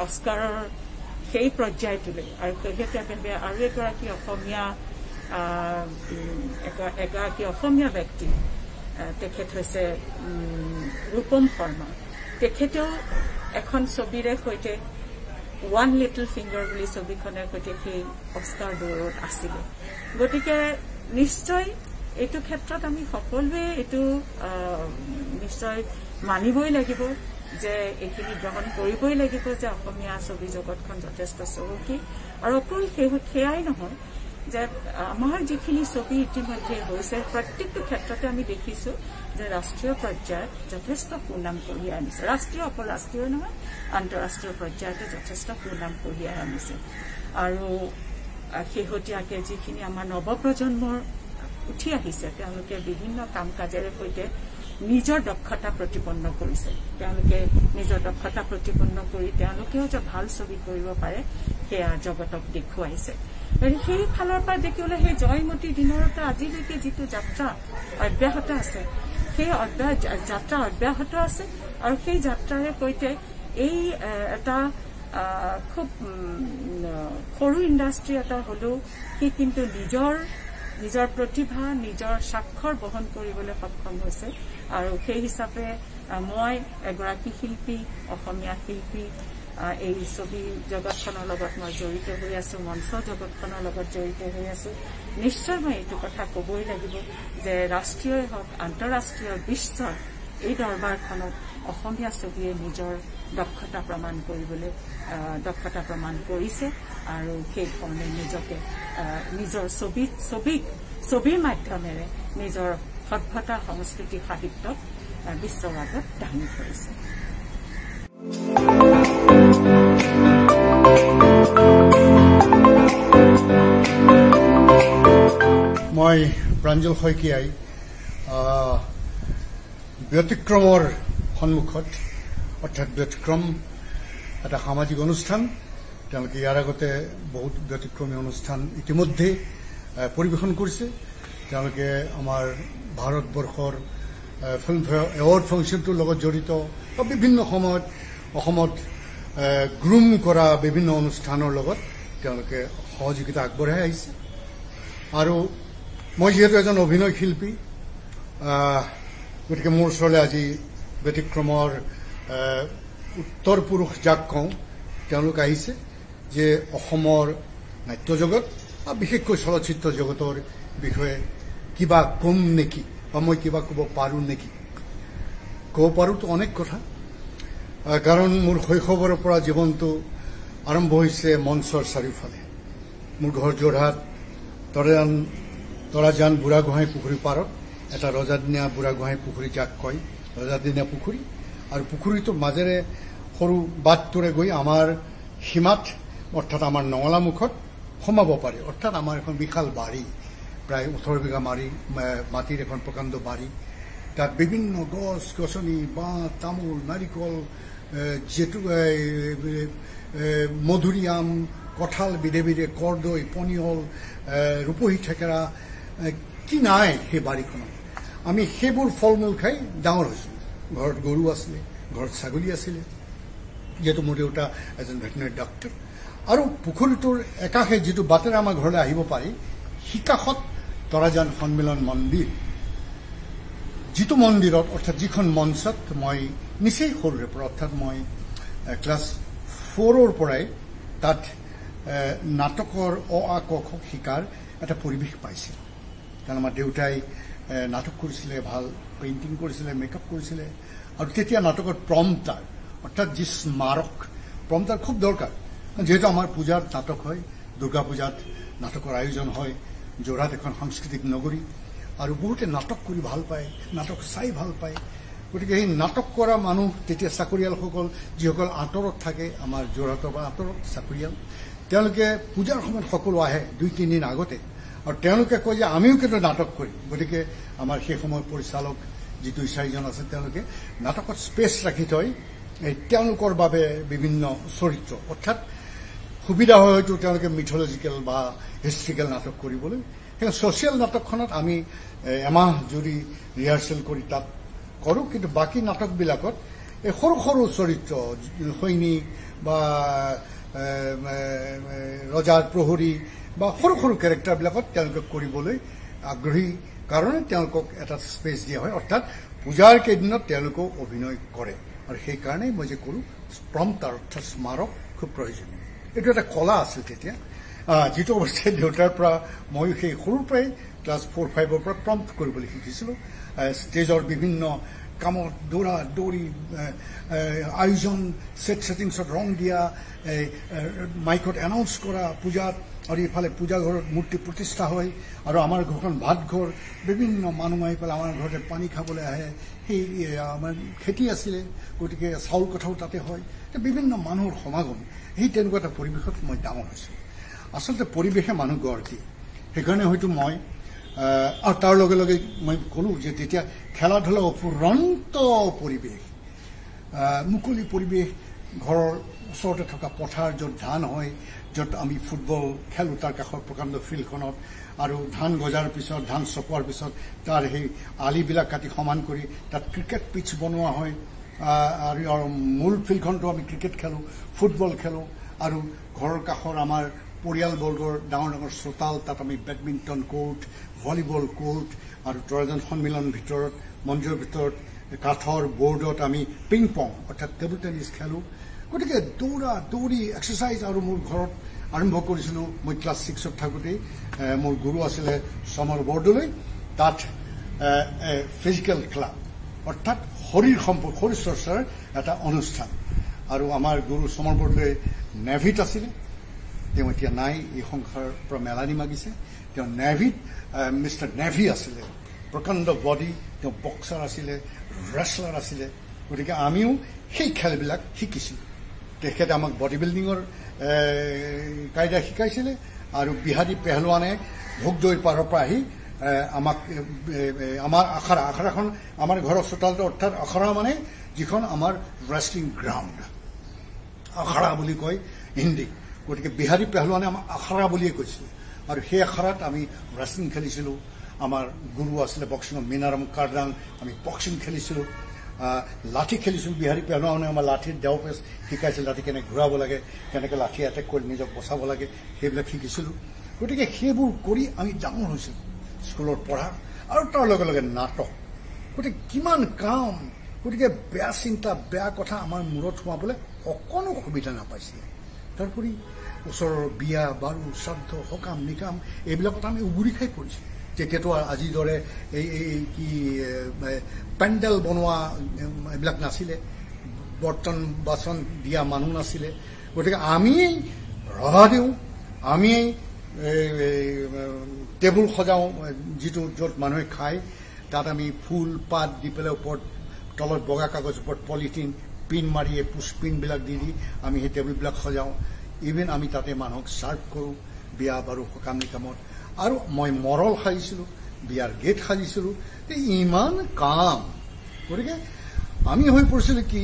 E: অস্কাৰৰ সেই পৰ্যায়টোলৈ আৰু শেহতীয়াভাৱে আৰু এগৰাকী অসমীয়া ব্যক্তি তেখেত হৈছে ৰূপম শৰ্মা তেখেতেও এখন ছবিৰে সৈতে ওৱান লিটল ফিংগাৰ বুলি ছবিখনৰ সৈতে সেই অস্কাৰ দৌৰত আছিলে গতিকে নিশ্চয় এইটো ক্ষেত্ৰত আমি সকলোৱে এইটো নিশ্চয় মানিবই লাগিব যে এইখিনি গ্ৰহণ কৰিবই লাগিব যে অসমীয়া ছবি জগতখন যথেষ্ট চহকী আৰু অকল সেয়াই নহয় যে আমাৰ যিখিনি ছবি ইতিমধ্যে হৈছে প্ৰত্যেকটো ক্ষেত্ৰতে আমি দেখিছোঁ যে ৰাষ্ট্ৰীয় পৰ্যায়ত যথেষ্ট সুনাম কঢ়িয়াই আনিছে ৰাষ্ট্ৰীয় অকল ৰাষ্ট্ৰীয় নহয় আন্তঃৰাষ্ট্ৰীয় পৰ্যায়তে যথেষ্ট সুনাম কঢ়িয়াই আনিছে আৰু শেহতীয়াকৈ যিখিনি আমাৰ নৱপ্ৰজন্মৰ উঠি আহিছে তেওঁলোকে বিভিন্ন কাম কাজেৰে সৈতে নিজৰ দক্ষতা প্ৰতিপন্ন কৰিছে তেওঁলোকে নিজৰ দক্ষতা প্ৰতিপন্ন কৰি তেওঁলোকেও যে ভাল ছবি কৰিব পাৰে সেয়া জগতক দেখুৱাইছে সেই ফালৰ পৰা দেখিবলৈ সেই জয়মতী দিনৰ পৰা আজিলৈকে যিটো যাত্ৰা অব্যাহত আছে সেই যাত্ৰা অব্যাহত আছে আৰু সেই যাত্ৰাৰে সৈতে এই এটা খুব সৰু ইণ্ডাষ্ট্ৰি এটা হ'লেও সি কিন্তু নিজৰ প্ৰতিভা নিজৰ স্বাক্ষৰ বহন কৰিবলৈ সক্ষম হৈছে আৰু সেই হিচাপে মই এগৰাকী শিল্পী অসমীয়া শিল্পী এই ছবি জগতখনৰ লগত মই জড়িত হৈ আছো মঞ্চ জগতখনৰ লগত জড়িত হৈ আছো নিশ্চয় মই এইটো কথা ক'বই লাগিব যে ৰাষ্ট্ৰীয় হওক আন্তঃৰাষ্ট্ৰীয় বিশ্বৰ এই দৰবাৰখনত অসমীয়া ছবিয়ে নিজৰ দক্ষতা প্ৰমাণ কৰিছে আৰু সেইধৰণে নিজকে নিজৰ ছবিৰ মাধ্যমেৰে নিজৰ সভ্যতা সংস্কৃতি সাহিত্যক বিশ্বৰ আগত দাঙি ধৰিছে
F: মই প্ৰাঞ্জল শইকীয়াই ব্যতিক্ৰমৰ সন্মুখত অৰ্থাৎ ব্যতিক্ৰম এটা সামাজিক অনুষ্ঠান তেওঁলোকে ইয়াৰ আগতে বহুত ব্যতিক্ৰমী অনুষ্ঠান ইতিমধ্যে পৰিবেশন কৰিছে তেওঁলোকে আমাৰ ভাৰতবৰ্ষৰ ফিল্মফেয়াৰ এৱাৰ্ড ফাংচনটোৰ লগত জড়িত বিভিন্ন সময়ত অসমত গ্ৰুম কৰা বিভিন্ন অনুষ্ঠানৰ লগত তেওঁলোকে সহযোগিতা আগবঢ়াই আহিছে আৰু মই যেহেতু এজন অভিনয় শিল্পী গতিকে মোৰ ওচৰলৈ আজি ব্যতিক্ৰমৰ উত্তৰ পুৰুষ যাক কওঁ তেওঁলোক আহিছে যে অসমৰ নাট্য জগত আৰু বিশেষকৈ চলচ্চিত্ৰ জগতৰ বিষয়ে কিবা কম নেকি বা মই কিবা ক'ব পাৰোঁ নেকি ক'ব পাৰোঁতো অনেক কথা কাৰণ মোৰ শৈশৱৰ পৰা জীৱনটো আৰম্ভ হৈছে মঞ্চৰ চাৰিওফালে মোৰ ঘৰ যোৰহাট তৰাজান বুঢ়াগোহাঁই পুখুৰী পাৰত এটা ৰজাদিনীয়া বুঢ়াগোহাঁই পুখুৰী যাক কয় ৰজাদিনীয়া পুখুৰী আৰু পুখুৰীটোৰ মাজেৰে সৰু বাটটোৰে গৈ আমাৰ সীমাত অৰ্থাৎ আমাৰ নঙলামুখত সোমাব পাৰি অৰ্থাৎ আমাৰ এখন বিশাল বাৰী প্ৰায় 18 বিঘা মাটিৰ এখন প্ৰকাণ্ড বাৰী তাত বিভিন্ন গছ গছনি বাঁহ তামোল নাৰিকল মধুৰিআম কঁঠাল বিধে বিধে কৰ্দৈ পনিয়ল ৰূপহী থেকেৰা কি নাই সেই বাৰীখনত আমি সেইবোৰ ফল মূল খাই ডাঙৰ হৈছোঁ ঘৰত গৰু আছিলে ঘৰত ছাগলী আছিলে যিহেতু মোৰ দেউতা এজন ভেটেনেৰী ডক্টৰ আৰু পুখুৰীটোৰ একাষে যিটো বাটেৰে আমাৰ ঘৰলৈ আহিব পাৰি সিকাষত তৰাজান সন্মিলন মন্দিৰ যিটো মন্দিৰত অৰ্থাৎ যিখন মঞ্চত মই নিচেই সৰুৰে পৰা অৰ্থাৎ মই ক্লাছ 4ৰ পৰাই তাত নাটকৰ আ ক খ শিকাৰ এটা পৰিৱেশ পাইছিল কাৰণ আমাৰ দেউতাই নাটক কৰিছিলে ভাল পেইণ্টিং কৰিছিলে মেকআপ কৰিছিলে আৰু তেতিয়া নাটকৰ প্ৰম্পটাৰ অৰ্থাৎ যি স্মাৰক প্ৰম্পটাৰ খুব দৰকাৰ যেহেতু আমাৰ পূজাত নাটক হয় দুৰ্গা পূজাত নাটকৰ আয়োজন হয় যোৰহাট এখন সাংস্কৃতিক নগৰী আৰু বহুতে নাটক কৰি ভাল পায় নাটক চাই ভাল পায় গতিকে সেই নাটক কৰা মানুহ তেতিয়া চাকৰিয়ালসকল যিসকল আঁতৰত থাকে আমাৰ যোৰহাটৰ পৰা আঁতৰত চাকৰিয়াল তেওঁলোকে পূজাৰ সময়ত সকলো আহে 2-3 দিন আগতে আৰু তেওঁলোকে কয় যে আমিও কিন্তু নাটক কৰিম গতিকে আমাৰ সেই সময়ৰ পৰিচালক যি 2-4জন আছে তেওঁলোকে নাটকত স্পেচ ৰাখি থয় তেওঁলোকৰ বাবে বিভিন্ন চৰিত্ৰ অৰ্থাৎ সুবিধা হয় হয়তো তেওঁলোকে মিথলজিকেল বা হিষ্ট্ৰিকেল নাটক কৰিবলৈ সেই ছ'চিয়েল নাটকখনত আমি এমাহ জুৰি ৰিহাৰ্চেল কৰি তাত কৰোঁ কিন্তু বাকী নাটকবিলাকত এই সৰু সৰু চৰিত্ৰ সৈনিক বা ৰজাৰ প্ৰহৰী বা সৰু সৰু কেৰেক্টাৰবিলাকত তেওঁলোকে কৰিবলৈ আগ্ৰহী কাৰণে তেওঁলোকক এটা স্পেচ দিয়া হয় অৰ্থাৎ পূজাৰ কেইদিনত তেওঁলোকেও অভিনয় কৰে আৰু সেইকাৰণেই মই যে কৰোঁ প্ৰম্পটাৰ অৰ্থাৎ স্মাৰক খুব প্ৰয়োজনীয় এইটো এটা কলা আছিল তেতিয়া যিটো অৱস্থাত দেউতাৰ পৰা মই সেই সৰুৰ পৰাই ক্লাছ 4-5ৰ পৰা প্ৰম্পট কৰিবলৈ শিকিছিলোঁ ষ্টেজৰ বিভিন্ন কামত দৌৰা দৌৰি আয়োজন ছেটিংছত ৰং দিয়া মাইকত এনাউন্স কৰা পূজাত আৰু ইফালে পূজা ঘৰত মূৰ্তি প্ৰতিষ্ঠা হয় আৰু আমাৰ ঘৰখন ভাতঘৰ বিভিন্ন মানুহ আহি পেলাই আমাৰ ঘৰতে পানী খাবলৈ আহে সেই আমাৰ খেতি আছিলে গতিকে চাউল কথাও তাতে হয় বিভিন্ন মানুহৰ সমাগম সেই তেনেকুৱা এটা পৰিৱেশত মই ডাঙৰ হৈছোঁ আচলতে পৰিৱেশে মানুহ গঢ় দিয়ে সেইকাৰণে হয়তো মই আৰু তাৰ লগে লগে মই ক'লোঁ যে তেতিয়া খেলা ধূলা অফুৰন্ত পৰিৱেশ মুকলি পৰিৱেশ ঘৰৰ ওচৰতে থকা পথাৰ য'ত ধান হয় য'ত আমি ফুটবল খেলোঁ তাৰ কাষৰ প্ৰকাণ্ড ফিল্ডখনত আৰু ধান গজাৰ পিছত ধান চপোৱাৰ পিছত তাৰ সেই আলিবিলাক কাটি সমান কৰি তাত ক্ৰিকেট পিচ বনোৱা হয় আৰু মূল ফিল্ডখনতো আমি ক্ৰিকেট খেলোঁ ফুটবল খেলোঁ আৰু ঘৰৰ কাষৰ আমাৰ পৰিয়ালবৰ্গৰ ডাঙৰ ডাঙৰ চোতাল তাত আমি বেডমিণ্টন কোৰ্ট ভলীবল কোৰ্ট আৰু তৰাজান সন্মিলন ভিতৰত মঞ্চৰ ভিতৰত কাঠৰ বৰ্ডত আমি পিং পং অৰ্থাৎ টেবুল টেনিছ খেলোঁ গতিকে দৌৰা দৌৰি এক্সাৰচাইজ আৰু মোৰ ঘৰত আৰম্ভ কৰিছিলোঁ মই ক্লাছ 6ত থাকোঁতেই মোৰ গুৰু আছিলে সমৰ বৰদলৈ তাত ফিজিকেল ক্লাব অৰ্থাৎ শৰীৰ চৰ্চাৰ এটা অনুষ্ঠান আৰু আমাৰ গুৰু সমৰ বৰদলৈ নেভিত আছিলে তেওঁ এতিয়া নাই এই সংসাৰৰ পৰা মেলানি মাগিছে তেওঁ নেভিত মিষ্টাৰ নেভি আছিলে প্ৰকাণ্ড বডি তেওঁ বক্সাৰ আছিলে ৰেছলাৰ আছিলে গতিকে আমিও সেই খেলবিলাক শিকিছিলোঁ তেখেতে আমাক বডি বিল্ডিঙৰ কায়দা শিকাইছিলে আৰু বিহাৰী পেহলৱানে ভোগদৈৰ পাৰৰ পৰা আহি আমাক আমাৰ আখৰাখন আমাৰ ঘৰৰ চোতালটো অৰ্থাৎ আখৰা মানে যিখন আমাৰ ৰেষ্টলিং গ্ৰাউণ্ড আখৰা বুলি কয় হিন্দী গতিকে বিহাৰী পেহলৱানে আমাক আখৰা বুলিয়ে কৈছিলে আৰু সেই আখৰাত আমি ৰেষ্টলিং খেলিছিলোঁ আমাৰ গুৰু আছিলে বক্সিঙৰ মিনাৰাম কাৰ্ডাং আমি বক্সিং খেলিছিলোঁ লাঠি খেলিছিলোঁ বিহাৰী পেহলৱানে আমাৰ লাঠিৰ দেওপেচ শিকাইছিল লাঠি কেনেকৈ ঘূৰাব লাগে কেনেকৈ লাঠি এটেক কৰি নিজক বচাব লাগে সেইবিলাক শিকিছিলোঁ গতিকে সেইবোৰ কৰি আমি ডাঙৰ হৈছিলোঁ স্কুলত পঢ়া আৰু তাৰ লগে লগে নাটক গতিকে কিমান কাম গতিকে বেয়া চিন্তা বেয়া কথা আমাৰ মূৰত সোমাবলৈ অকণো সুবিধা নাপাইছিলে তাৰোপৰি ওচৰৰ বিয়া বাৰু শ্ৰাদ্ধ সকাম নিকাম এইবিলাকত আমি উগুৰি খাই পৰিছোঁ তেতিয়াতো আজিৰ দৰে এই কি পেণ্ডেল বনোৱা এইবিলাক নাছিলে বৰ্তন বাচন দিয়া মানুহ নাছিলে গতিকে আমিয়েই ৰভা দিওঁ আমিয়েই টেবুল সজাওঁ যিটো য'ত মানুহে খায় তাত আমি ফুল পাত দি পেলাই ওপৰত তলত বগা কাগজ ওপৰত পলিথিন পিন মাৰি পুষ্পিনবিলাক দি আমি সেই টেবুলবিলাক সজাওঁ ইভেন আমি তাতে মানুহক চাৰ্ভ কৰোঁ বিয়া বাৰু সকাম নিকামত আৰু মই মৰল সাজিছিলোঁ বিয়াৰ গেট সাজিছিলোঁ ইমান কাম গতিকে আমি হৈ পৰিছিলোঁ কি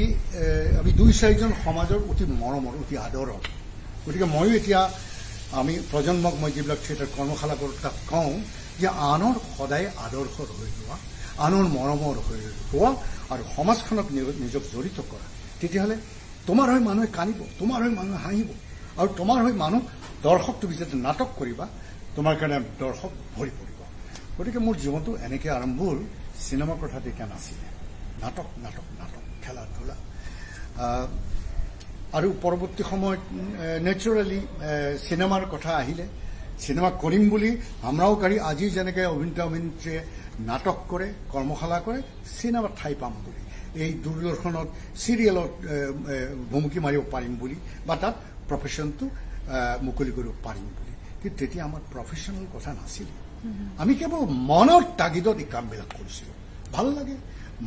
F: আমি 2-4জন সমাজৰ অতি মৰমৰ অতি আদৰৰ গতিকে ময়ো এতিয়া আমি প্ৰজন্মক মই যিবিলাক থিয়েটাৰ কৰ্মশালা কৰোঁ তাক কওঁ যে আনৰ সদায় আদৰ্শৰ হৈ যোৱা আনৰ মৰমৰ হৈ হোৱা আৰু সমাজখনক নিজক জড়িত কৰা তেতিয়াহ'লে তোমাৰ হৈ মানুহে কান্দিব তোমাৰ হৈ মানুহে হাঁহিব আৰু তোমাৰ হৈ মানুহ দৰ্শক তুমি যেতিয়া নাটক কৰিবা তোমাৰ কাৰণে দৰ্শক ভৰি পৰিব গতিকে মোৰ জীৱনটো এনেকৈ আৰম্ভ হ'ল চিনেমাৰ কথা তেতিয়া নাছিলে নাটক নাটক নাটক খেলা ধূলা আৰু পৰৱৰ্তী সময়ত নেচাৰেলি চিনেমাৰ কথা আহিলে চিনেমা কৰিম বুলি আমরাও কারি আজি যেনেকৈ অভিনেতা অভিনেত্ৰীয়ে নাটক কৰে কৰ্মশালা কৰে চিনেমাত ঠাই পাম বুলি এই দূৰদৰ্শনত চিৰিয়েলত ভুমুকি মাৰিব পাৰিম বুলি বা তাত প্ৰফেশ্যনটো মুকলি কৰিব পাৰিম বুলি কিন্তু তেতিয়া আমাৰ প্ৰফেশ্যনেল কথা নাছিল আমি কেৱল মনৰ তাগিদত এই কামবিলাক কৰিছিলোঁ ভাল লাগে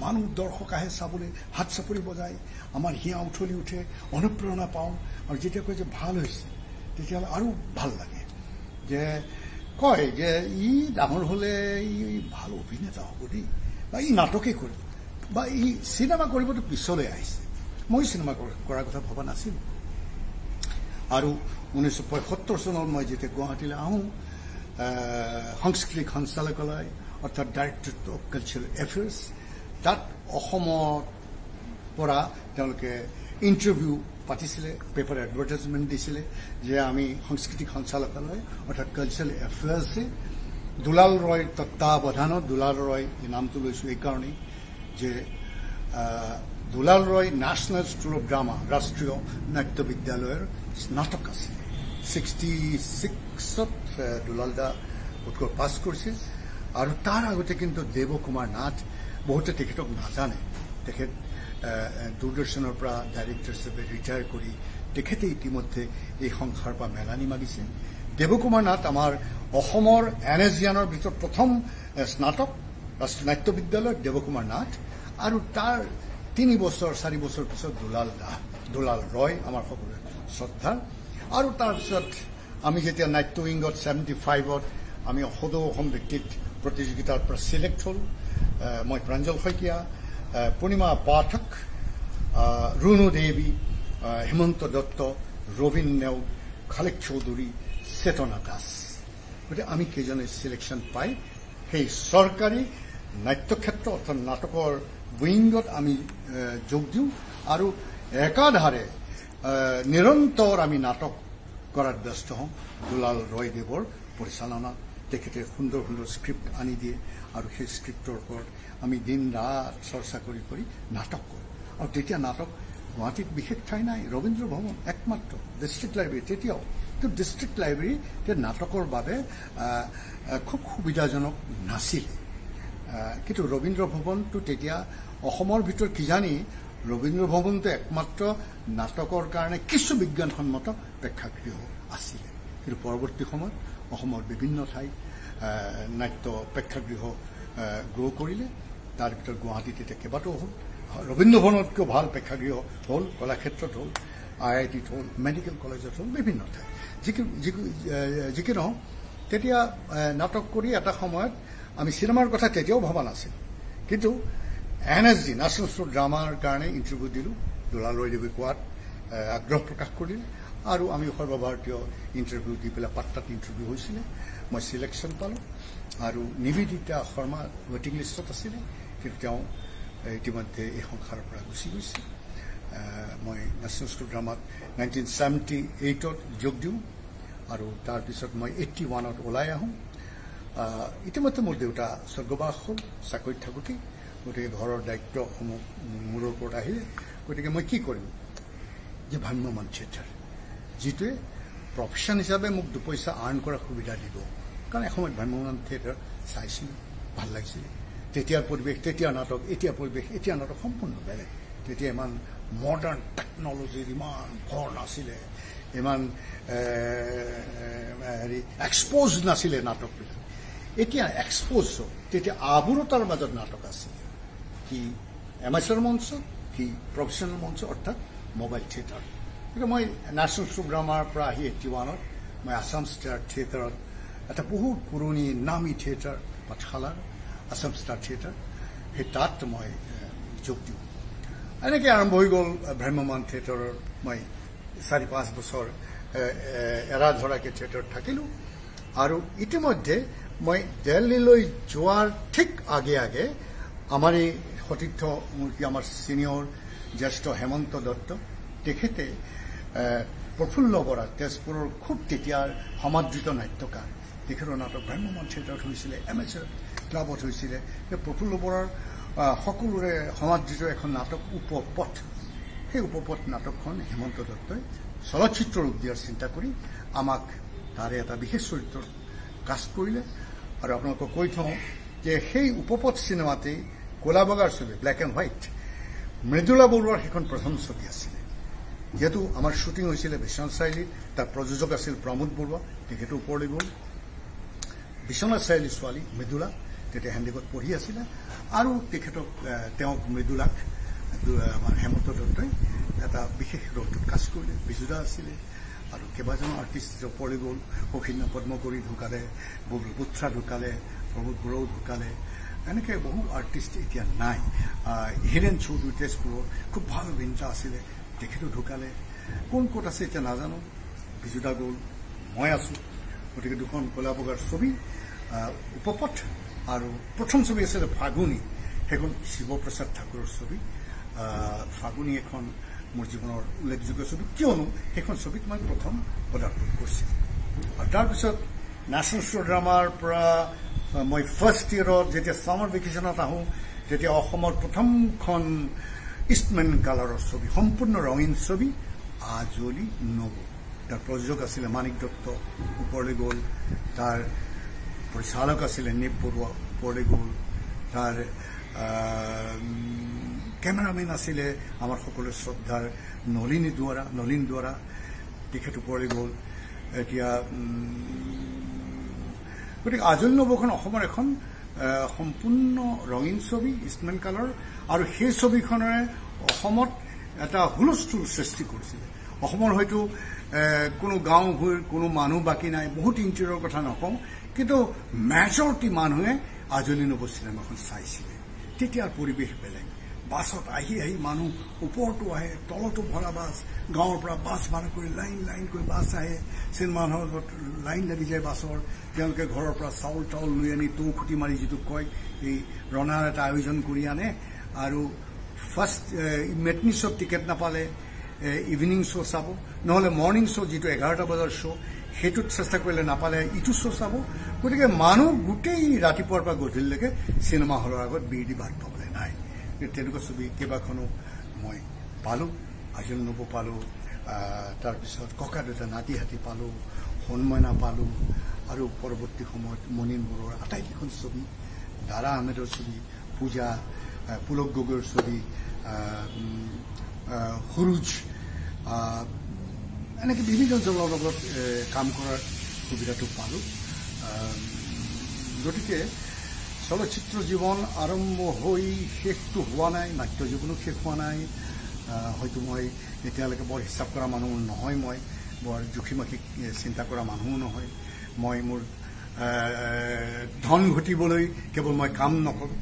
F: মানুহ দৰ্শক আহে চাবলৈ হাত চাপৰি বজায় আমাৰ হিয়া উঠলি উঠে অনুপ্ৰেৰণা পাওঁ আৰু যেতিয়া কয় যে ভাল হৈছে তেতিয়াহ'লে আৰু ভাল লাগে যে কয় যে ই ডাঙৰ হ'লে ই ভাল অভিনেতা হ'ব দেই বা ই নাটকেই কৰিব বা ই চিনেমা কৰিবতো পিছলৈ আহিছে মই চিনেমা কৰাৰ কথা ভবা নাছিলোঁ আৰু 1975 চনত মই যেতিয়া গুৱাহাটীলৈ আহোঁ সাংস্কৃতিক সঞ্চালকালয় অৰ্থাৎ ডাইৰেক্টৰেট অফ কালচাৰেল এফেয়াৰ্ছ তাত অসমৰ পৰা তেওঁলোকে ইণ্টাৰভিউ পাতিছিলে পেপাৰ এডভাৰটাইজমেণ্ট দিছিলে যে আমি সাংস্কৃতিক সঞ্চালকালয় অৰ্থাৎ কালচাৰেল এফেয়াৰ্ছে দুলাল ৰয় তত্ত্বাৱধানত দুলাল ৰয় এই নামটো লৈছোঁ এইকাৰণেই যে দুলাল ৰয় নেশ্যনেল স্কুল অফ ড্ৰামা ৰাষ্ট্ৰীয় নাট্য বিদ্যালয়ৰ স্নাতক আছিল 66ত দুলাল দা উৎকৰ্ষ পাছ কৰিছিল আৰু তাৰ আগতে কিন্তু দেৱ কুমাৰ নাথ বহুতে তেখেতক নাজানে তেখেত দূৰদৰ্শনৰ পৰা ডাইৰেক্টৰ হিচাপে ৰিটায়াৰ কৰি তেখেতে ইতিমধ্যে এই সংসাৰৰ পৰা মেলানি মাগিছে দেৱকুমাৰ নাথ আমাৰ অসমৰ NSGNৰ ভিতৰত প্ৰথম স্নাতক ৰাষ্ট্ৰীয় নাট্য বিদ্যালয় দেৱকুমাৰ নাথ আৰু তাৰ 3 বছৰ 4 বছৰ পিছত দুলাল ৰয় আমাৰ সকলোৰে শ্ৰদ্ধা আৰু তাৰপিছত আমি যেতিয়া নাট্য উইংত 75ত আমি সদৌ অসম ব্যক্তিত প্ৰতিযোগিতাৰ পৰা চিলেক্ট হ'লোঁ মই প্ৰাঞ্জল শইকীয়া পূৰ্ণিমা পাঠক ৰুণু দেৱী হেমন্ত দত্ত ৰবীন নেওগ খালেক চৌধুৰী চেতনা দাস গতিকে আমি কেইজনে চিলেকশ্যন পাই সেই চৰকাৰী নাট্যক্ষেত্ৰ অৰ্থাৎ নাটকৰ উইংত আমি যোগ দিওঁ আৰু একাধাৰে নিৰন্তৰ আমি নাটক কৰাত ব্যস্ত হওঁ দুলাল ৰয়দেৱৰ পৰিচালনা তেখেতে সুন্দৰ সুন্দৰ স্ক্ৰিপ্ট আনি দিয়ে আৰু সেই স্ক্ৰিপ্টৰ ওপৰত আমি দিন ৰাত চৰ্চা কৰি কৰি নাটক কৰোঁ আৰু তেতিয়া নাটক গুৱাহাটীত বিশেষ ঠাই নাই ৰবীন্দ্ৰ ভৱন একমাত্ৰ ডিষ্ট্ৰিক্ট লাইব্ৰেৰী তেতিয়াও কিন্তু ডিষ্ট্ৰিক্ট লাইব্ৰেৰী নাটকৰ বাবে খুব সুবিধাজনক নাছিল কিন্তু ৰবীন্দ্ৰ ভৱনটো তেতিয়া অসমৰ ভিতৰত কিজানি ৰবীন্দ্ৰ ভৱনটো একমাত্ৰ নাটকৰ কাৰণে কিছু বিজ্ঞানসন্মত প্ৰেক্ষাগৃহ আছিলে কিন্তু পৰৱৰ্তী সময়ত অসমৰ বিভিন্ন ঠাইত নাট্য প্ৰেক্ষাগৃহ গ্ৰ' কৰিলে তাৰ ভিতৰত গুৱাহাটীত এতিয়া কেইবাটাও হ'ল ৰবীন্দ্ৰ ভৱনতকৈ ভাল প্ৰেক্ষাগৃহ হ'ল কলাক্ষেত্ৰত হ'ল IITত হ'ল মেডিকেল কলেজত হ'ল বিভিন্ন ঠাই যিকি নহওক তেতিয়া নাটক কৰি এটা সময়ত আমি চিনেমাৰ কথা তেতিয়াও ভবা নাছিল কিন্তু NSD নেশ্যনেল ইনষ্টিটিউট ড্ৰামাৰ কাৰণে ইণ্টাৰভিউ দিলোঁ দুলালয়দেৱে কোৱাত আগ্ৰহ প্ৰকাশ কৰিলে আৰু আমি সৰ্বভাৰতীয় ইণ্টাৰভিউ দি পেলাই পাট্টাত ইণ্টাৰভিউ হৈছিলে মই চিলেকশ্যন পালোঁ আৰু নিবেদিতা শৰ্মা ৱেটিং লিষ্টত আছিলে কিন্তু তেওঁ ইতিমধ্যে এই সংসাৰৰ পৰা গুচি গৈছে মই নেশ্যনেল ইনষ্টিটিউট ড্ৰামাত 1978ত যোগ দিওঁ আৰু তাৰপিছত মই 81ত ওলাই আহোঁ ইতিমধ্যে মোৰ দেউতা স্বৰ্গবাস হ'ল চাকৰিত থাকোঁতে গতিকে ঘৰৰ দায়িত্বসমূহ মোৰ ওপৰত আহিলে গতিকে মই কি কৰিম যে ভ্ৰাম্যমান থিয়েটাৰ যিটোৱে প্ৰফেশ্যন হিচাপে মোক দুপইচা আৰ্ণ কৰাৰ সুবিধা দিব কাৰণ এসময়ত ভ্ৰাম্যমান থিয়েটাৰ চাইছিলোঁ ভাল লাগিছিলে তেতিয়াৰ পৰিৱেশ তেতিয়াৰ নাটক এতিয়া পৰিৱেশ এতিয়া নাটক সম্পূৰ্ণ বেলেগ তেতিয়া ইমান মডাৰ্ণ টেকনলজিৰ ইমান ভৰ নাছিলে ইমান হেৰি এক্সপ'জ নাছিলে নাটকবিলাক এতিয়া এক্সপ'জ তেতিয়া আবুৰতাৰ মাজত নাটক আছিল কি এমেচাৰ মঞ্চ কি প্ৰফেশ্যনেল মঞ্চ অৰ্থাৎ মোবাইল থিয়েটাৰ গতিকে মই নেশ্যনেল ইনষ্টিটিউট ড্ৰামাৰ পৰা আহি 81ত মই আছাম ষ্টাৰ থিয়েটাৰত এটা বহুত পুৰণি নামী থিয়েটাৰ পাঠশালাৰ আছাম ষ্টাৰ থিয়েটাৰ সেই তাত মই যোগ দিওঁ এনেকৈ আৰম্ভ হৈ গ'ল ভ্ৰাম্যমান থিয়েটাৰৰ মই 4-5 বছৰ এৰা ধৰাকৈ থিয়েটাৰত থাকিলোঁ আৰু ইতিমধ্যে মই দিল্লীলৈ যোৱাৰ ঠিক আগে আগে আমাৰ এই সতীৰ্থ আমাৰ ছিনিয়ৰ জ্যেষ্ঠ হেমন্ত দত্ত তেখেতে প্ৰফুল্ল বৰা তেজপুৰৰ খুব তেতিয়াৰ সমাদৃত নাট্যকাৰ তেখেতৰ নাটক ভ্ৰাম্যমান থিয়েটাৰত হৈছিলে এমেচাৰ ক্লাবত হৈছিলে প্ৰফুল্ল বৰাৰ সকলোৰে সমাদৃত এখন নাটক উপপথ সেই উপপথ নাটকখন হেমন্ত দত্তই চলচ্চিত্ৰ ৰূপ দিয়াৰ চিন্তা কৰি আমাক তাৰে এটা বিশেষ চৰিত্ৰত কাষ্ট কৰিলে আৰু আপোনালোকক কৈ থওঁ যে সেই উপপথ চিনেমাতেই ক'লা বগাৰ ছবি ব্লেক এণ্ড হোৱাইট মৃদুলা বৰুৱাৰ সেইখন প্ৰথম ছবি আছিলে যেহেতু আমাৰ শ্বুটিং হৈছিলে বিশ্বনাথ চাৰিআলিত তাৰ প্ৰযোজক আছিল প্ৰমোদ বৰুৱা তেখেতো ওপৰলৈ গ'ল বিশ্বনাথ চাৰিআলিৰ ছোৱালী মৃদুলা তেতিয়া হেণ্ডিকত পঢ়ি আছিলে আৰু তেখেতক তেওঁক মৃদুলাক আমাৰ হেমন্ত দত্তই এটা বিশেষ ৰূপটোত কাজ কৰিলে বিজুদা আছিলে আৰু কেইবাজনো আৰ্টিষ্ট ওপৰলৈ গ'ল কৌশিন্য পদ্মকৰী ঢুকালে বুবুল বুথ্ৰা ঢুকালে প্ৰমোদ বড়াও ঢুকালে এনেকৈ বহু আৰ্টিষ্ট এতিয়া নাই হীৰেণ চৌধুৰী তেজপুৰৰ খুব ভাল অভিনেতা আছিলে তেখেতো ঢুকালে কোন ক'ত আছে এতিয়া নাজানো বিজুদা গ'ল মই আছোঁ গতিকে দুখন ক'লা বগাৰ ছবি উপপথ আৰু প্ৰথম ছবি আছিলে ফাগুনী সেইখন শিৱপ্ৰসাদ ঠাকুৰৰ ছবি ফাগুনী এখন মোৰ জীৱনৰ উল্লেখযোগ্য ছবি কিয়নো সেইখন ছবিত মই প্ৰথম পদাৰ্পণ কৰিছিলোঁ আৰু তাৰপিছত নেশ্যনেল ইনষ্টিটিউট ড্ৰামাৰ পৰা মই ফাৰ্ষ্ট ইয়েৰত যেতিয়া ছামাৰ ভেকেশ্যনত আহোঁ তেতিয়া অসমৰ প্ৰথমখন ইষ্টমেন কালাৰৰ ছবি সম্পূৰ্ণ ৰঙীন ছবি আজলি নগৰ তাৰ প্ৰযোজক আছিলে মানিক দত্ত ওপৰলৈ গ'ল তাৰ পৰিচালক আছিলে নিপ বৰুৱা ওপৰলৈ গ'ল তাৰ কেমেৰামেন আছিলে আমাৰ সকলোৰে শ্ৰদ্ধাৰ নলিন দুৱাৰা তেখেত ওপৰলৈ গ'ল এতিয়া গতিকে আজলি নগৰখন অসমৰ এখন সম্পূৰ্ণ ৰঙীন ছবি ইষ্টমেন কালাৰ আৰু সেই ছবিখনেৰে অসমত এটা হুলস্থুল সৃষ্টি কৰিছিলে অসমৰ হয়তো কোনো গাঁও ভূঁইৰ কোনো মানুহ বাকী নাই বহুত ইণ্টেৰিয়ৰৰ কথা নকওঁ কিন্তু মেজৰিটি মানুহে আজলি নগৰ চিনেমাখন চাইছিলে তেতিয়াৰ পৰিৱেশ বেলেগ বাছত আহি আহি মানুহ ওপৰতো আহে তলতো ভৰা বাছ গাঁৱৰ পৰা বাছ ভাড়া কৰি লাইন কৰি বাছ আহে চিনেমা হলত লাইন লাগি যায় বাছৰ তেওঁলোকে ঘৰৰ পৰা চাউল তাউল লৈ আনি টৌ খুটি মাৰি যিটো কয় এই ৰনাৰ এটা আয়োজন কৰি আনে আৰু ফাৰ্ষ্ট মেটনি শ্ব'ত টিকেট নাপালে ইভিনিং শ্ব' চাব নহ'লে মৰ্ণিং শ্ব' যিটো 11টা বজাৰ শ্ব' সেইটোত চেষ্টা কৰিলে নাপালে ইটো শ্ব' চাব গতিকে মানুহ গোটেই ৰাতিপুৱাৰ পৰা গধূলিলৈকে চিনেমা হলৰ আগত বিৰ দি বাট পাবলৈ নাই তেনেকুৱা ছবি কেইবাখনো মই পালোঁ আজলি নগৰ পালোঁ তাৰপিছত ককা দেউতা নাতি হাতী পালোঁ সোণমইনা পালোঁ আৰু পৰৱৰ্তী সময়ত মনিন বৰুৱাৰ আটাইকেইখন ছবি দাৰা আহমেদৰ ছবি পূজা পুলক গগৈৰ ছবি সুৰুজ এনেকৈ বিভিন্নজনৰ লগত কাম কৰাৰ সুবিধাটো পালোঁ গতিকে চলচ্চিত্ৰ জীৱন আৰম্ভ হৈ শেষটো হোৱা নাই নাট্য জীৱনো শেষ হোৱা নাই হয়তো মই এতিয়ালৈকে বৰ হিচাপ কৰা মানুহ নহয়, মই বৰ জুখিমাখি চিন্তা কৰা মানুহো নহয়। মই মোৰ ধন ঘটিবলৈ কেৱল মই কাম নকৰোঁ,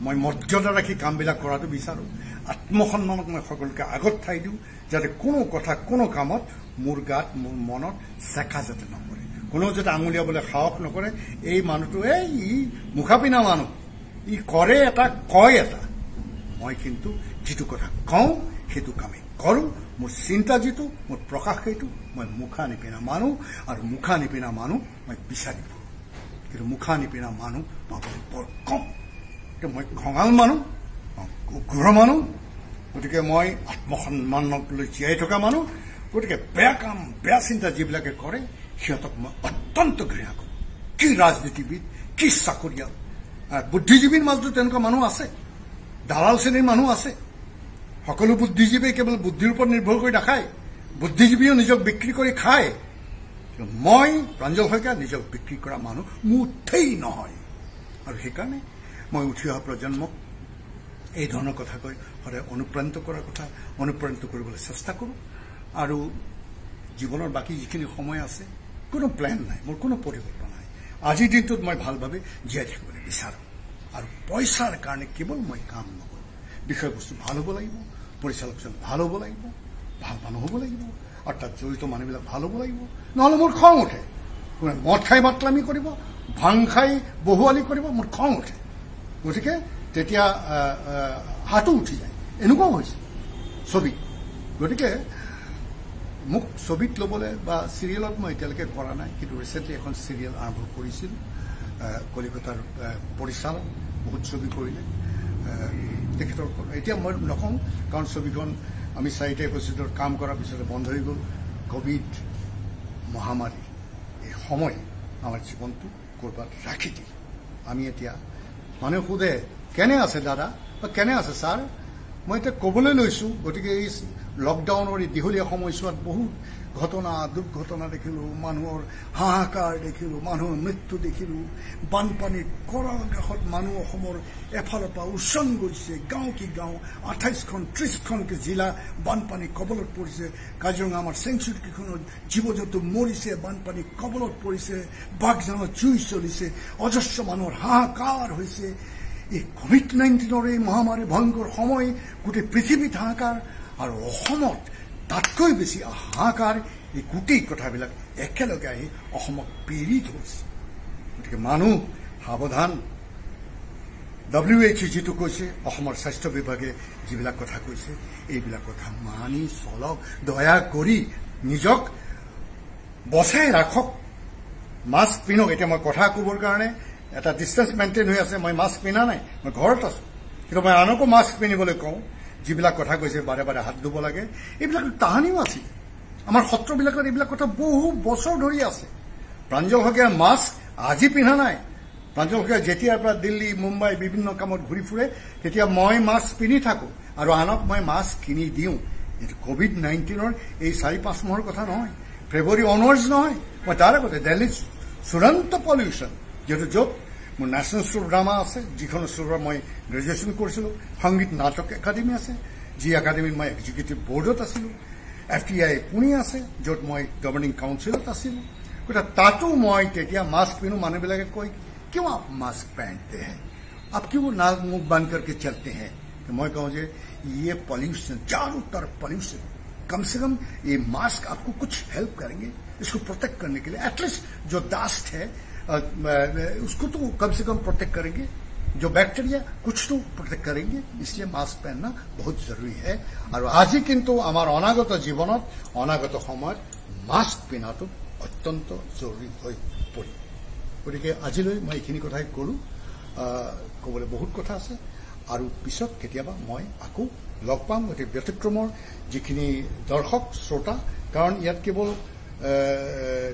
F: মই মৰ্যাদা ৰাখি কামবিলাক কৰাটো বিচাৰোঁ। আত্মসন্মানক মই সকলোকে আগত ঠাই দিওঁ, যাতে কোনো কথা কোনো কামত মোৰ গাত মোৰ মনত চেকা যাতে নপৰে, কোনেও যাতে আঙুলিয়াবলৈ সাহস নকৰে। এই মানুহটো ই মুখা পিন্ধা মানুহ, ই কৰে এটা কয় এটা। মই কিন্তু যিটো কথা কওঁ সেইটো কামেই কৰোঁ। মোৰ চিন্তা যিটো, মোৰ প্ৰকাশ সেইটো। মই মুখা নিপিন্ধা মানুহ, আৰু মুখা নিপিন্ধা মানুহ মই বিচাৰি ফুৰোঁ, কিন্তু মুখা নিপিন্ধা মানুহ পাবলৈ বৰ কম। মই খঙাল মানুহ, উগ্ৰ মানুহ, গতিকে মই আত্মসন্মানক লৈ জীয়াই থকা মানুহ। গতিকে বেয়া কাম বেয়া চিন্তা যিবিলাকে কৰে সিহঁতক মই অত্যন্ত ঘৃণা কৰোঁ। কি ৰাজনীতিবিদ, কি চাকৰিয়াল, বুদ্ধিজীৱীৰ মাজতো তেনেকুৱা মানুহ আছে, দালাল শ্ৰেণীৰ মানুহ আছে। সকলো বুদ্ধিজীৱীয়ে কেৱল বুদ্ধিৰ ওপৰত নিৰ্ভৰ কৰি নাখায়, বুদ্ধিজীৱীও নিজক বিক্ৰী কৰি খায়। মই প্ৰাঞ্জল শইকীয়া নিজক বিক্ৰী কৰা মানুহ মুঠেই নহয়, আৰু সেইকাৰণে মই উঠি অহা প্ৰজন্মক এই ধৰণৰ কথা কৈ সদায় অনুপ্ৰাণিত কৰাৰ কথা অনুপ্ৰাণিত কৰিবলৈ চেষ্টা কৰোঁ। আৰু জীৱনৰ বাকী যিখিনি সময় আছে কোনো প্লেন নাই, মোৰ কোনো পৰিকল্পনা নাই। আজিৰ দিনটোত মই ভালভাৱে জীয়াই থাকিবলৈ বিচাৰোঁ, আৰু পইচাৰ কাৰণে কেৱল মই কাম নকৰোঁ। বিষয়বস্তু ভাল হ'ব লাগিব, পৰিচালকজন ভাল হ'ব লাগিব, ভাল মানুহ হ'ব লাগিব, আৰু তাত জড়িত মানুহবিলাক ভাল হ'ব লাগিব। নহ'লে মোৰ খং উঠে। কোনে মদ খাই মাতলামি কৰিব, ভাং খাই বহুৱালি কৰিব, মোৰ খং উঠে। গতিকে তেতিয়া হাতো উঠি যায়। এনেকুৱাও হৈছে ছবিত। গতিকে মোক ছবিত ল'বলৈ বা চিৰিয়েলত মই এতিয়ালৈকে কৰা নাই, কিন্তু ৰিচেণ্টলি এখন চিৰিয়েল আৰম্ভ কৰিছিলোঁ। কলিকতাৰ পৰিচালক, বহুত ছবি কৰিলে তেখেতৰ। এতিয়া মই নকওঁ, কাৰণ ছবিখন আমি 4টা এপিছডৰ কাম কৰাৰ পিছতে বন্ধ হৈ গ'ল। কোভিড মহামাৰী এই সময় আমাৰ জীৱনটো ক'ৰবাত ৰাখি দিল। আমি এতিয়া মানুহে সোধে কেনে আছে দাদা বা কেনে আছে ছাৰ, মই এতিয়া ক'বলৈ লৈছোঁ। গতিকে এই লকডাউনৰ এই দীঘলীয়া সময়ছোৱাত বহুত ঘটনা দুৰ্ঘটনা দেখিলোঁ, মানুহৰ হাহাকাৰ দেখিলোঁ, মানুহৰ মৃত্যু দেখিলোঁ, বানপানীত কৰাল দেশত মানুহ অসমৰ এফালৰ পৰা উচ্চাং গৈছে। গাঁও কি গাঁও 28খন 30খনকৈ জিলা বানপানী কবলত পৰিছে। কাজিৰঙা আমাৰ চেংচুৰী কেইখনত জীৱ জন্তু মৰিছে, বানপানী কবলত পৰিছে, বাঘজানত জুই চলিছে, অজস্ৰ মানুহৰ হাহাকাৰ হৈছে। এই কোভিড-19ৰ এই মহামাৰী ভয়ংকৰ সময়, গোটেই পৃথিৱীত হাহাকাৰ, আৰু অসমত তাতকৈ বেছি হাহাকাৰ। এই গোটেই কথাবিলাক একেলগে আহি অসমক পেৰি ধৰিছে। গতিকে মানুহ সাৱধান। WHO যিটো কৈছে, অসমৰ স্বাস্থ্য বিভাগে যিবিলাক কথা কৈছে, এইবিলাক কথা মানি চলক। দয়া কৰি নিজক বচাই ৰাখক, মাস্ক পিন্ধক। এতিয়া মই কথা ক'বৰ কাৰণে এটা ডিষ্টেঞ্চ মেইনটেইন হৈ আছে। মই মাস্ক পিন্ধা নাই, মই ঘৰত আছোঁ, কিন্তু মই আনকো মাস্ক পিন্ধিবলৈ কওঁ। যিবিলাক কথা কৈছে, বাৰে বাৰে হাত ধুব লাগে, এইবিলাক তাহানিও আছিল। আমাৰ সত্ৰবিলাকত এইবিলাক কথা বহু বছৰ ধৰি আছে। প্ৰাঞ্জল শইকীয়াৰ মাস্ক আজি পিন্ধা নাই। প্ৰাঞ্জল শইকীয়া যেতিয়াৰ পৰা দিল্লী মুম্বাই বিভিন্ন কামত ঘূৰি ফুৰে, তেতিয়া মই মাস্ক পিন্ধি থাকোঁ, আৰু আনক মই মাস্ক কিনি দিওঁ। এইটো কোভিড-19ৰ এই 4-5 মাহৰ কথা নহয়, ফেব্ৰুৱাৰী অনৱাৰ্ডছ নহয়। মই তাৰ আগতে দিল্লীত চূড়ান্ত পলিউশ্যন, যিহেতু য'ত মোৰ নেশ্যনেল স্কুল ড্ৰামা আছে, যিখন স্কুলৰ মই গ্ৰেজুৱেশ্যন কৰিছিলোঁ, সংগীত নাটক একাডেমী আছে, যি একাডেমীত মই এক্সিকিউটিভ বৰ্ডত আছিলোঁ, FTI পুনে আছে, য'ত মই গভৰ্ণিং কাউন্সিলত আছিলোঁ। গতিকে তাতো মই তেতিয়া মাস্ক পিন্ধো। মানুহবিলাকে কয় কিয় आप मास्क पहनते हैं, आप क्यों नाक मुंह बंद करके चलते हैं? तो मैं कहूँ जे ये पॉल्यूशन, चारों तरफ पॉल्यूशन, कम से कम ये मास्क आपको कुछ हेल्प करेंगे इसको प्रोटेक्ट करने के लिए। एटलीस्ट जो डास्ट है उसको तो कम से कम प्रोटेक्ट करेंगे, जो बैक्टीरिया कुछ तो प्रोटेक्ट करेंगे। इसलिए मास्क पहनना बहुत जरूरी है। और आज ही किन्तु आमार अनागत जीवनत अनागत समय मास्क पिन्धाটো অত্যন্ত জৰুৰী হৈ পৰিব। গতিকে আজিলৈ মই এইখিনি কথাই ক'লোঁ। ক'বলৈ বহুত কথা আছে, আৰু পিছত কেতিয়াবা মই আকৌ লগ পাম। গতিকে ব্যতিক্ৰমৰ যিখিনি দৰ্শক শ্ৰোতা, কাৰণ ইয়াত কেৱল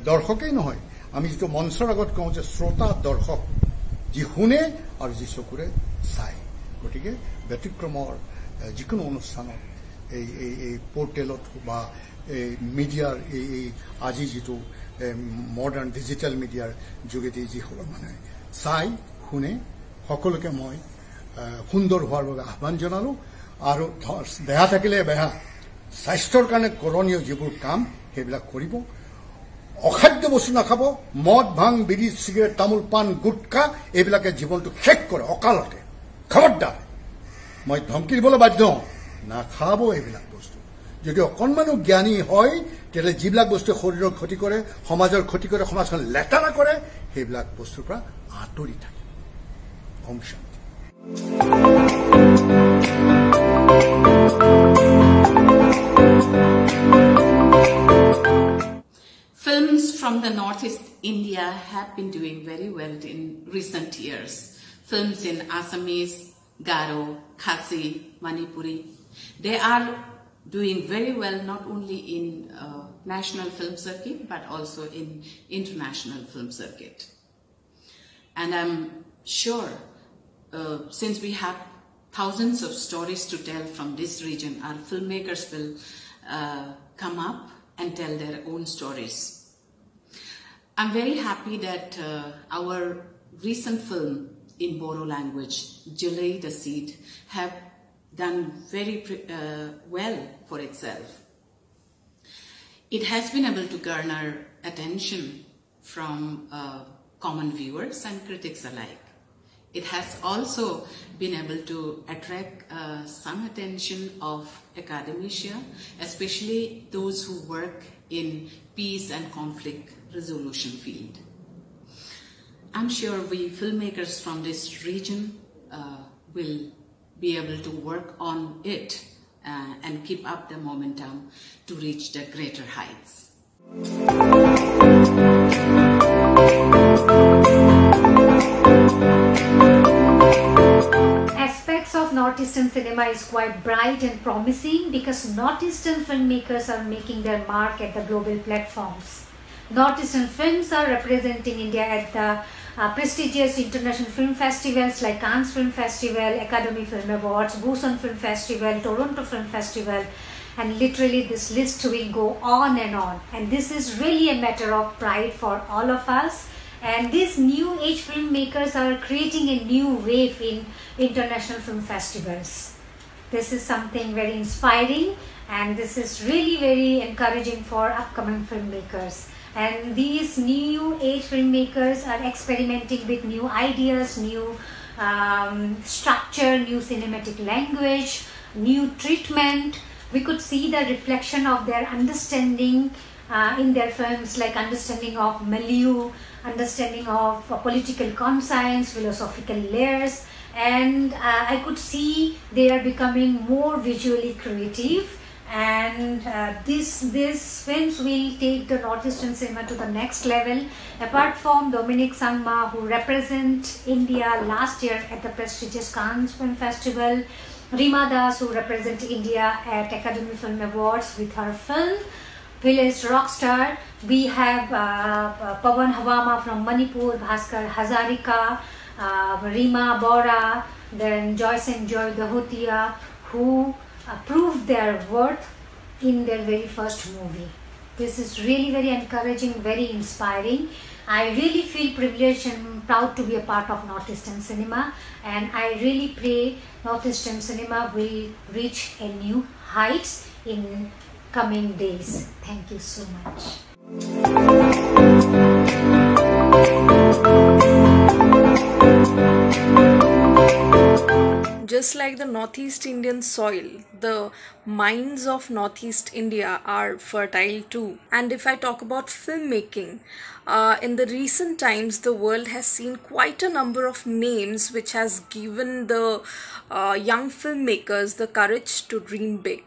F: দৰ্শকেই নহয়, আমি যিটো মঞ্চৰ আগত কওঁ যে শ্ৰোতা দৰ্শক, যি শুনে আৰু যি চকুৰে চায়। গতিকে ব্যতিক্ৰমৰ যিকোনো অনুষ্ঠানত এই পৰ্টেলত বা এই মিডিয়াৰ এই আজি যিটো মডাৰ্ণ ডিজিটেল মিডিয়াৰ যোগেদি যিসকল মানুহে চাই শুনে, সকলোকে মই সুন্দৰ হোৱাৰ বাবে আহ্বান জনালোঁ। আৰু দেহা থাকিলে বেহা স্বাস্থ্যৰ কাৰণে কৰণীয় যিবোৰ কাম সেইবিলাক কৰিব অখাদ্য বস্তু নাখাব মদ ভাং বিড়ি সিগাৰেট তামোল পান গুটকা এইবিলাকে জীৱনটো শেষ কৰে অকালতে খবৰদাৰ মই ধমকি দিবলৈ বাধ্য নাখাব এইবিলাক বস্তু যদি অকণমানো জ্ঞানী হয় তেলে যিবিলাক বস্তু শৰীৰৰ ক্ষতি কৰে সমাজৰ ক্ষতি কৰে সমাজখন লেতেৰা কৰে সেইবিলাক বস্তুৰ পৰা আঁতৰি থাকে ওম শান্তি
G: Films from the Northeast India have been doing very well in recent years. Films in Assamese, Garo, Khasi, Manipuri, they are doing very well not only in national film circuit but also in international film circuit. And I'm sure since we have thousands of stories to tell from this region, our filmmakers will come up and tell their own stories. I'm very happy that our recent film in Bodo language, Julai the Seed, have done very well for itself. It has been able to garner attention from common viewers and critics alike. It has also been able to attract some attention of academia, especially those who work in peace and conflict resolution field. I'm sure we filmmakers from this region will be able to work on it and keep up the momentum to reach the greater heights.
H: Aspects of Northeastern cinema is quite bright and promising because Northeastern filmmakers are making their mark at the global platforms. Northeastern films are representing India at the prestigious international film festivals like Cannes Film Festival, Academy Film Awards, Busan Film Festival, Toronto Film Festival, and literally this list will go on. And this is really a matter of pride for all of us. And these new age filmmakers are creating a new wave in international film festivals. This is something very inspiring and this is really very encouraging for upcoming filmmakers. And these new age filmmakers are experimenting with new ideas, new structure, new cinematic language, new treatment. We could see the reflection of their understanding in their films, like understanding of milieu, understanding of political conscience, philosophical layers, and I could see they are becoming more visually creative. And these films will take the Northeastern cinema to the next level. Apart from Dominic Sangma, who represent India last year at the prestigious Cannes Film Festival, Rima Das, who represent India at Academy Film Awards with her film Village Rockstar. We have Pawan Hawama from Manipur, Bhaskar Hazarika, Rima Bora, then Joyce and Joy Dahotia, who proved their worth in their very first movie. This is really very encouraging, very inspiring. I really feel privileged and proud to be a part of Northeastern cinema, and I really pray Northeastern cinema will reach a new heights in coming days. Thank you so much.
I: Just like the Northeast Indian soil, the mines of Northeast India are fertile too. And if I talk about filmmaking, in the recent times the world has seen quite a number of names which has given the young filmmakers the courage to dream big.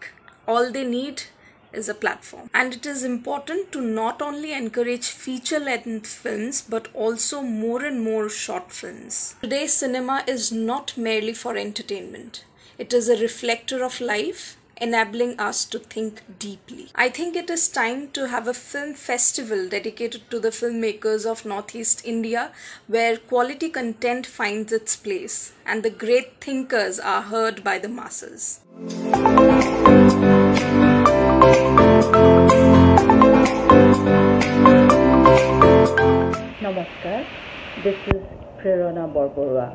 I: All they need is a platform, and it is important to not only encourage feature-length films but also more and more short films. Today's cinema is not merely for entertainment. It is a reflector of life, enabling us to think deeply. I think it is time to have a film festival dedicated to the filmmakers of Northeast India, where quality content finds its place and the great thinkers are heard by the masses.
J: Namaskar, this is Prerana Borborua.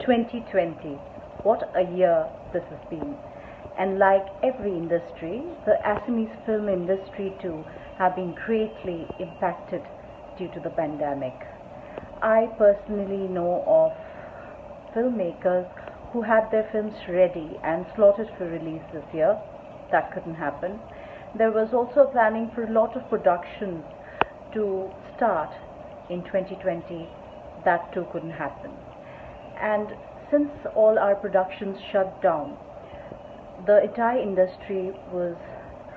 J: 2020 what a year this has been. And like every industry, the Assamese film industry too have been greatly impacted due to the pandemic. I personally know of filmmakers who had their films ready and slotted for release this year. That couldn't happen. There was also planning for a lot of productions to start in 2020. That too couldn't happen. And since all our productions shut down, the entire industry was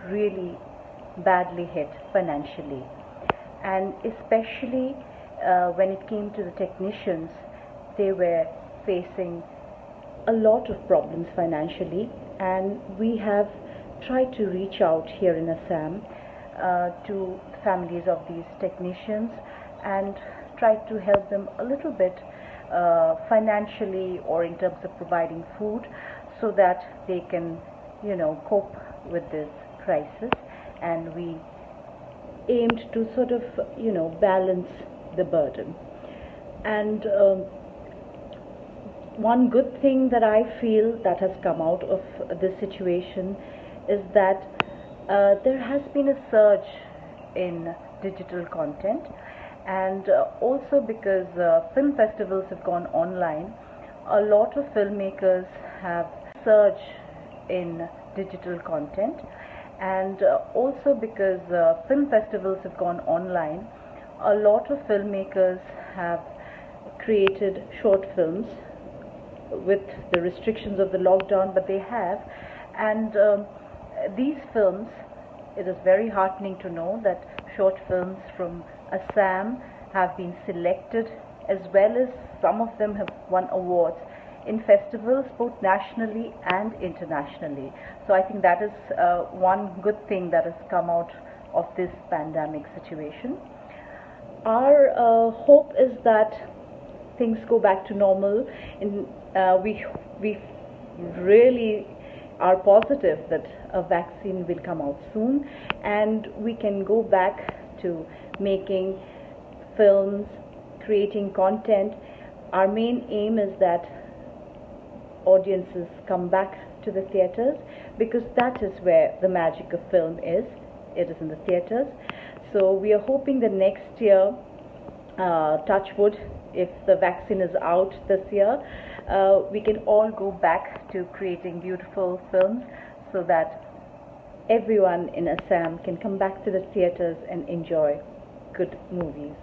J: really badly hit financially. And especially when it came to the technicians, they were facing a lot of problems financially, and we have tried to reach out here in Assam to families of these technicians and tried to help them a little bit financially or in terms of providing food so that they can, cope with this crisis. And we aimed to sort of, balance the burden. And one good thing that I feel that has come out of this situation is that there has been a surge in digital content, and also because film festivals have gone online, a lot of filmmakers have surged in digital content, and also because film festivals have gone online, a lot of filmmakers have created short films with the restrictions of the lockdown, but they have. And these films, it is very heartening to know that short films from Assam have been selected, as well as some of them have won awards in festivals both nationally and internationally. So I think that is one good thing that has come out of this pandemic situation. Our hope is that things go back to normal, and we really are positive that a vaccine will come out soon, and we can go back to making films, creating content. Our main aim is that audiences come back to the theaters, because that is where the magic of film is. It is in the theaters. So we are hoping that next year, touch wood, if the vaccine is out this year, we can all go back to creating beautiful films so that everyone in Assam can come back to the theaters and enjoy good movies.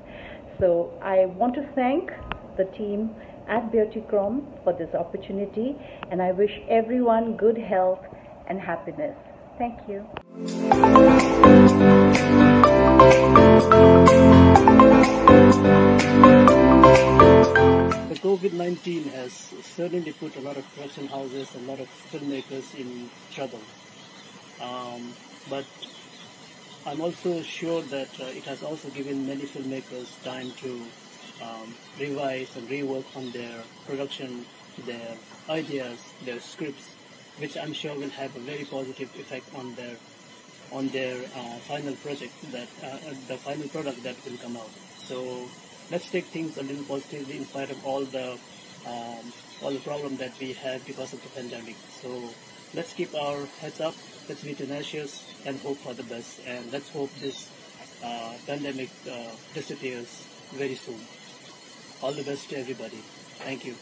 J: So I want to thank the team at Byatikram for this opportunity, and I wish everyone good health and happiness. Thank you.
K: The COVID-19 has certainly put a lot of production houses, a lot of filmmakers in trouble. But I'm also sure that it has also given many filmmakers time to revise and rework on their production, their ideas, their scripts, which I'm sure will have a very positive effect on their final project, that the final product that will come out. So let's take things a little positively in spite of all the problem that we had because of the pandemic. So let's keep our heads up, let's be tenacious and hope for the best, and let's hope this pandemic disappears very soon. All the best to everybody. Thank you.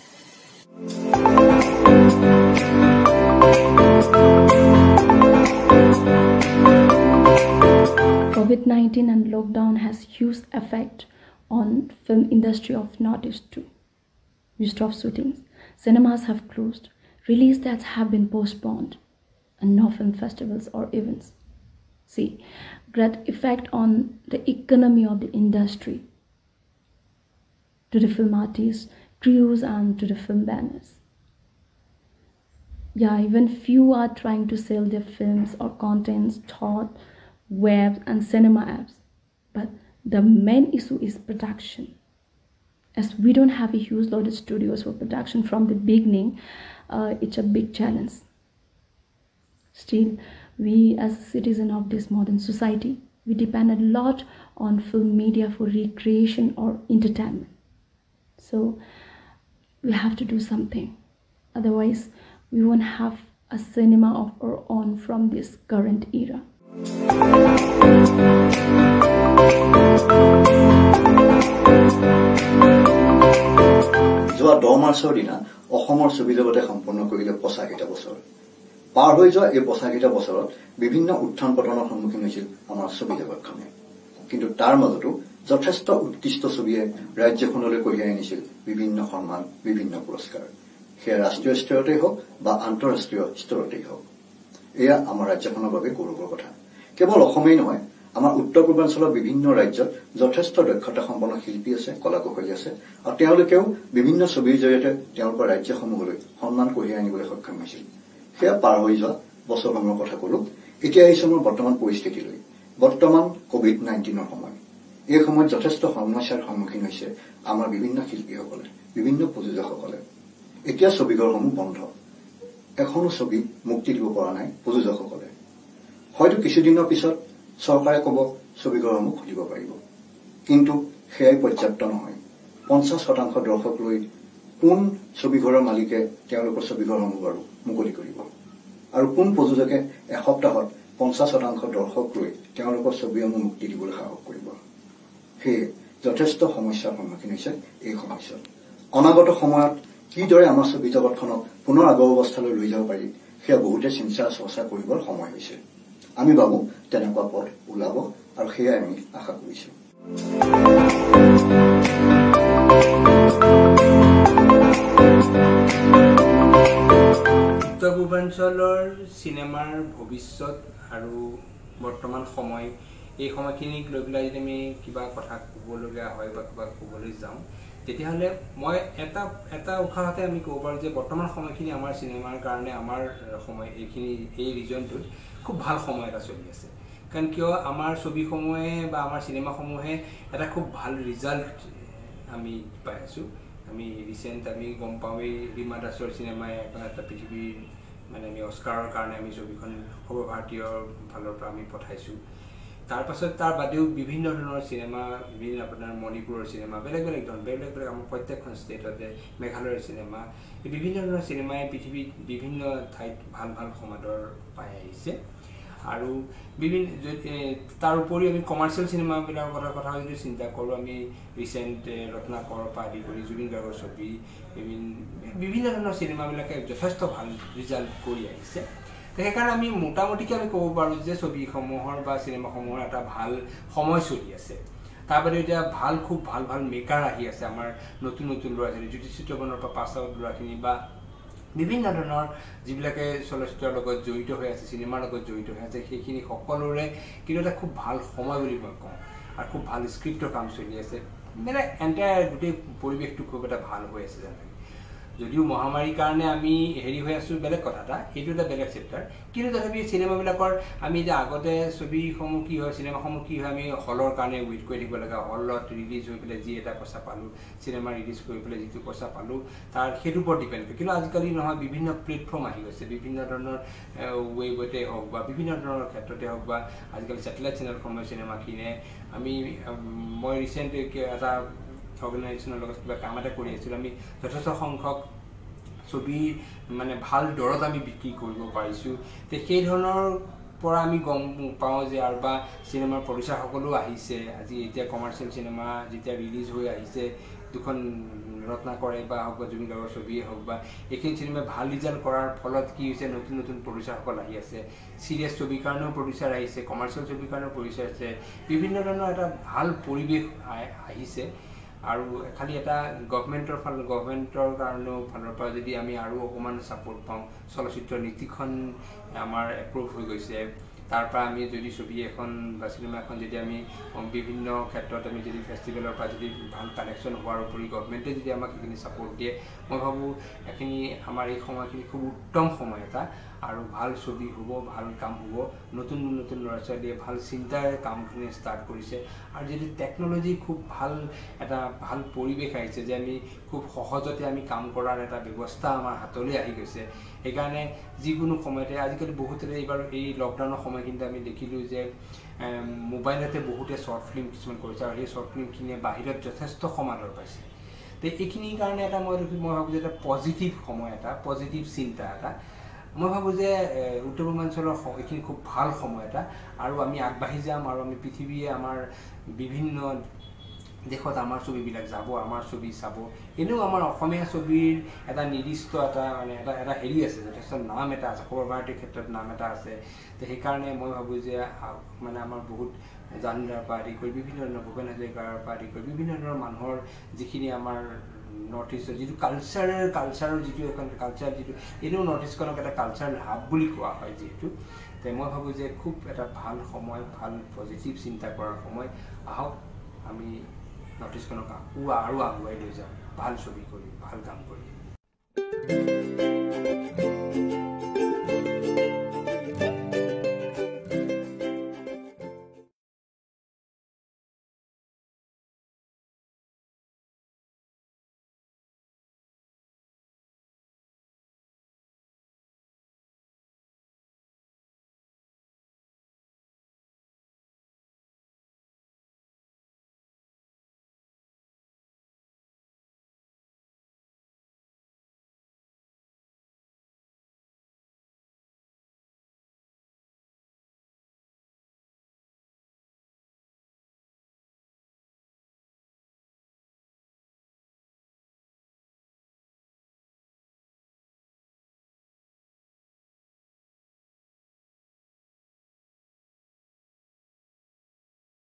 L: COVID-19 and lockdown has huge effect on film industry of Northeast too. We stopped shootings, cinemas have closed, release dates have been postponed, and no film festivals or events. See, great effect on the economy of the industry, to the film artists, crews, and to the film banners. Yeah, even few are trying to sell their films or contents thought web and cinema apps. But the main issue is production. As we don't have a huge loaded studios for production from the beginning, it's a big challenge. Still, we as a citizen of this modern society, we depend a lot on film media for recreation or entertainment. So we have to do something. Otherwise, we won't have a cinema of our own from this current era.
M: যোৱা 10 মাৰ্চৰ দিনা অসমৰ ছবি জগতে সম্পন্ন কৰিলে 50টা বছৰ। পাৰ হৈ যোৱা এই 50টা বছৰত বিভিন্ন উত্থান পতনৰ সন্মুখীন হৈছিল আমাৰ ছবি জগতখনে। কিন্তু তাৰ মাজতো যথেষ্ট উৎকৃষ্ট ছবিয়ে ৰাজ্যখনলৈ কঢ়িয়াই আনিছিল বিভিন্ন সন্মান, বিভিন্ন পুৰস্কাৰ। সেয়া ৰাষ্ট্ৰীয় স্তৰতেই হওক বা আন্তঃৰাষ্ট্ৰীয় স্তৰতেই হওক। এয়া আমাৰ ৰাজ্যখনৰ বাবে গৌৰৱৰ কথা। কেৱল অসমেই নহয়, আমাৰ উত্তৰ পূৰ্বাঞ্চলৰ বিভিন্ন ৰাজ্যত যথেষ্ট দক্ষতা সম্পন্ন শিল্পী আছে, কলাকুশলী আছে, আৰু তেওঁলোকেও বিভিন্ন ছবিৰ জৰিয়তে তেওঁলোকৰ ৰাজ্যসমূহলৈ সন্মান কঢ়িয়াই আনিবলৈ সক্ষম হৈছিল। সেয়া পাৰ হৈ যোৱা বছৰসমূহৰ কথা কলো। এতিয়া আহিছো আমাৰ বৰ্তমান পৰিস্থিতিলৈ। বৰ্তমান COVID-19ৰ সময়। এই সময়ত যথেষ্ট সমস্যাৰ সন্মুখীন হৈছে আমাৰ বিভিন্ন শিল্পীসকলে, বিভিন্ন প্ৰযোজকসকলে। এতিয়া ছবিঘৰসমূহ বন্ধ। এখনো ছবি মুক্তি দিব পৰা নাই প্ৰযোজকসকলে। হয়তো কিছুদিনৰ পিছত চৰকাৰে ক'ব ছবিঘৰসমূহ খুলিব পাৰিব, কিন্তু সেয়াই পৰ্যাপ্ত নহয়। 50% দৰ্শক লৈ কোন ছবিঘৰৰ মালিকে তেওঁলোকৰ ছবিঘৰসমূহ বাৰু মুকলি কৰিব, আৰু কোন প্ৰযোজকে এসপ্তাহত 50% দৰ্শক লৈ তেওঁলোকৰ ছবিসমূহ মুক্তি দিবলৈ সাহস কৰিব? সেয়ে যথেষ্ট সমস্যাৰ সন্মুখীন হৈছে এই সময়ছোৱাত। অনাগত সময়ত কিদৰে আমাৰ ছবি জগতখনক পুনৰ আগৰ অৱস্থালৈ লৈ যাব পাৰি, সেয়া বহুতে চিন্তা চৰ্চা কৰিবৰ সময় হৈছে। আমি ভাবো তেনেকুৱা পথ ওলাব, আৰু সেয়াই আমি আশা কৰিছো।
N: উত্তৰ পূৰ্বাঞ্চলৰ চিনেমাৰ ভৱিষ্যত আৰু বৰ্তমান সময়, এই সময়খিনিক লৈ পেলাই যদি আমি কিবা কথা ক'বলগীয়া হয় বা কিবা ক'বলৈ যাওঁ, তেতিয়াহ'লে মই এটা উশাহতে আমি ক'ব পাৰোঁ যে বৰ্তমান সময়খিনি আমাৰ চিনেমাৰ কাৰণে আমাৰ সময় এই ৰিজনটোত খুব ভাল সময় এটা চলি আছে। কাৰণ কিয় আমাৰ ছবিসমূহে বা আমাৰ চিনেমাসমূহে এটা খুব ভাল ৰিজাল্ট আমি পাই আছোঁ। আমি ৰিচেণ্ট আমি গম পাওঁৱেই ৰীমা দাসৰ চিনেমাই এটা পৃথিৱীৰ মানে আমি অস্কাৰৰ কাৰণে আমি ছবিখন সৰ্বভাৰতীয়ৰ ফালৰ পৰা আমি পঠাইছোঁ। তাৰ পাছত তাৰ বাদেও বিভিন্ন ধৰণৰ চিনেমা, বিভিন্ন আপোনাৰ মণিপুৰৰ চিনেমা, বেলেগ বেলেগ আমাৰ প্ৰত্যেকখন ষ্টেটতে, মেঘালয়ৰ চিনেমা, এই বিভিন্ন ধৰণৰ চিনেমাই পৃথিৱীত বিভিন্ন ঠাইত ভাল ভাল সমাদৰ পাই আহিছে। আৰু তাৰ উপৰিও আমি কমাৰ্চিয়েল চিনেমাবিলাকৰ কথা যদি চিন্তা কৰোঁ, আমি ৰিচেণ্ট ৰত্নাকৰৰ পৰা আদি কৰি জুবিন গাৰ্গৰ ছবি, বিভিন্ন ধৰণৰ চিনেমাবিলাকে যথেষ্ট ভাল ৰিজাল্ট কৰি আহিছে। সেইকাৰণে আমি মোটামুটিকৈ আমি ক'ব পাৰোঁ যে ছবিসমূহৰ বা চিনেমাসমূহৰ এটা ভাল সময় চলি আছে। তাৰ বাদে এতিয়া খুব ভাল মেকাৰ আহি আছে আমাৰ নতুন নতুন ল'ৰা ছোৱালী, জ্যোতিষিত্ৰবনৰ পৰা পাছ আউট ল'ৰাখিনি বা বিভিন্ন ধৰণৰ যিবিলাকে চলচ্চিত্ৰৰ লগত জড়িত হৈ আছে, চিনেমাৰ লগত জড়িত হৈ আছে, সেইখিনি সকলোৰে কিন্তু এটা খুব ভাল সময় বুলি মই কওঁ। আৰু খুব ভাল স্ক্ৰিপ্টৰ কাম চলি আছে, মানে এণ্টায়াৰ গোটেই পৰিৱেশটো খুব এটা ভাল হৈ আছে যেন লাগে। যদিও মহামাৰীৰ কাৰণে আমি হেৰি হৈ আছোঁ বেলেগ কথা এটা, সেইটো এটা বেলেগ চেপ্টাৰ, কিন্তু তথাপি চিনেমাবিলাকৰ আমি যে আগতে ছবিসমূহ কি হয়, চিনেমাসমূহ কি হয়, আমি হলৰ কাৰণে ৱেইট কৰি থাকিব লাগে। হলত ৰিলিজ হৈ পেলাই যি এটা পইচা পালোঁ, চিনেমা ৰিলিজ কৰি পেলাই যিটো পইচা পালোঁ, সেইটোৰ ওপৰত ডিপেণ্ড কৰে। কিন্তু আজিকালি নহয়, বিভিন্ন প্লেটফৰ্ম আহি গৈছে, বিভিন্ন ধৰণৰ ৱেবতে হওক বা বিভিন্ন ধৰণৰ ক্ষেত্ৰতে হওক, বা আজিকালি ছেটেলাইট চেনেলসমূহে চিনেমা কিনে। মই ৰিচেণ্ট এটা অৰ্গেনাইজেশ্যনৰ লগত কিবা কাম এটা কৰি আছিলোঁ। আমি যথেষ্ট সংখ্যক ছবি মানে ভাল দৰত আমি বিক্ৰী কৰিব পাৰিছোঁ। সেই ধৰণৰ পৰা আমি গম পাওঁ যে আৰু বা চিনেমাৰ প্ৰডিউচাৰসকলেও আহিছে। আজি এতিয়া কমাৰ্চিয়েল চিনেমা যেতিয়া ৰিলিজ হৈ আহিছে, দুখন ৰত্নাকৰে বা হওক বা জুবিন গাৰ্গৰ ছবিয়ে হওক বা এইখিনি চিনেমাই ভাল ৰিজাল্ট কৰাৰ ফলত কি হৈছে, নতুন নতুন প্ৰডিউচাৰসকল আহি আছে। চিৰিয়াছ ছবিৰ কাৰণেও প্ৰডিউচাৰ আহিছে, কমাৰ্চিয়েল ছবিৰ কাৰণেও প্ৰডিউচাৰ আছে। বিভিন্ন ধৰণৰ এটা ভাল পৰিৱেশ আহিছে। আৰু খালি এটা গভমেণ্টৰ কাৰণেও ফালৰ পৰা যদি আমি আৰু অকণমান ছাপোৰ্ট পাওঁ, চলচ্চিত্ৰ নীতিখন আমাৰ এপ্ৰুভ হৈ গৈছে, তাৰ পৰা আমি যদি ছবি এখন বা চিনেমা এখন যদি আমি বিভিন্ন ক্ষেত্ৰত আমি যদি ফেষ্টিভেলৰ পৰা যদি ভাল কালেকশ্যন হোৱাৰ উপৰি গভমেণ্টে যদি আমাক সেইখিনি ছাপোৰ্ট দিয়ে, মই ভাবোঁ এইখিনি আমাৰ এই সময়খিনি খুব উত্তম সময় এটা, আৰু ভাল ছবি হ'ব, ভাল কাম হ'ব। নতুন নতুন ল'ৰা ছোৱালীয়ে ভাল চিন্তাৰে কামখিনি ষ্টাৰ্ট কৰিছে, আৰু যদি টেকন'লজি খুব এটা ভাল পৰিৱেশ আহিছে যে আমি খুব সহজতে আমি কাম কৰাৰ এটা ব্যৱস্থা আমাৰ হাতলৈ আহি গৈছে। সেইকাৰণে যিকোনো সময়তে আজিকালি বহুতে এইবাৰ এই লকডাউনৰ সময়খিনিতে আমি দেখিলোঁ যে মোবাইলতে বহুতে শ্বৰ্ট ফিল্ম কিছুমান কৰিছে, আৰু সেই শ্বৰ্ট ফিল্মখিনিয়ে বাহিৰত যথেষ্ট সমাদৰ পাইছে। তো এইখিনিৰ কাৰণে এটা মই ভাবোঁ যে এটা পজিটিভ সময়, এটা পজিটিভ চিন্তা এটা মই ভাবোঁ যে উত্তৰ পূৰ্বাঞ্চলৰ এইখিনি খুব ভাল সময় এটা, আৰু আমি আগবাঢ়ি যাম, আৰু আমি পৃথিৱীয়ে আমাৰ বিভিন্ন দেশত আমাৰ ছবিবিলাক যাব, আমাৰ ছবি চাব। এনেও আমাৰ অসমীয়া ছবিৰ এটা নিৰ্দিষ্ট এটা মানে এটা হেৰি আছে, যথেষ্ট নাম এটা আছে, সৰ্বভাৰতীয় ক্ষেত্ৰত নাম এটা আছে। তো সেইকাৰণে মই ভাবোঁ যে মানে আমাৰ বহুত জানুদাৰ পৰা আদি কৰি বিভিন্ন ধৰণৰ ভূপেন হাজৰিকাৰ পৰা আদি কৰি বিভিন্ন ধৰণৰ মানুহৰ যিখিনি আমাৰ নৰ্থ ইষ্টৰ যিটো কালচাৰৰ যিটো এখন কালচাৰ, যিটো এনেও নৰ্থ ইষ্টখনক এটা কালচাৰেল হাব বুলি কোৱা হয় যিহেতু, তো মই ভাবোঁ যে খুব এটা ভাল সময়, ভাল পজিটিভ চিন্তা কৰাৰ সময়। আহক আমি নৰ্থ ইষ্টখনক আৰু আগুৱাই লৈ যাওঁ, ভাল ছবি কৰি, ভাল কাম কৰি।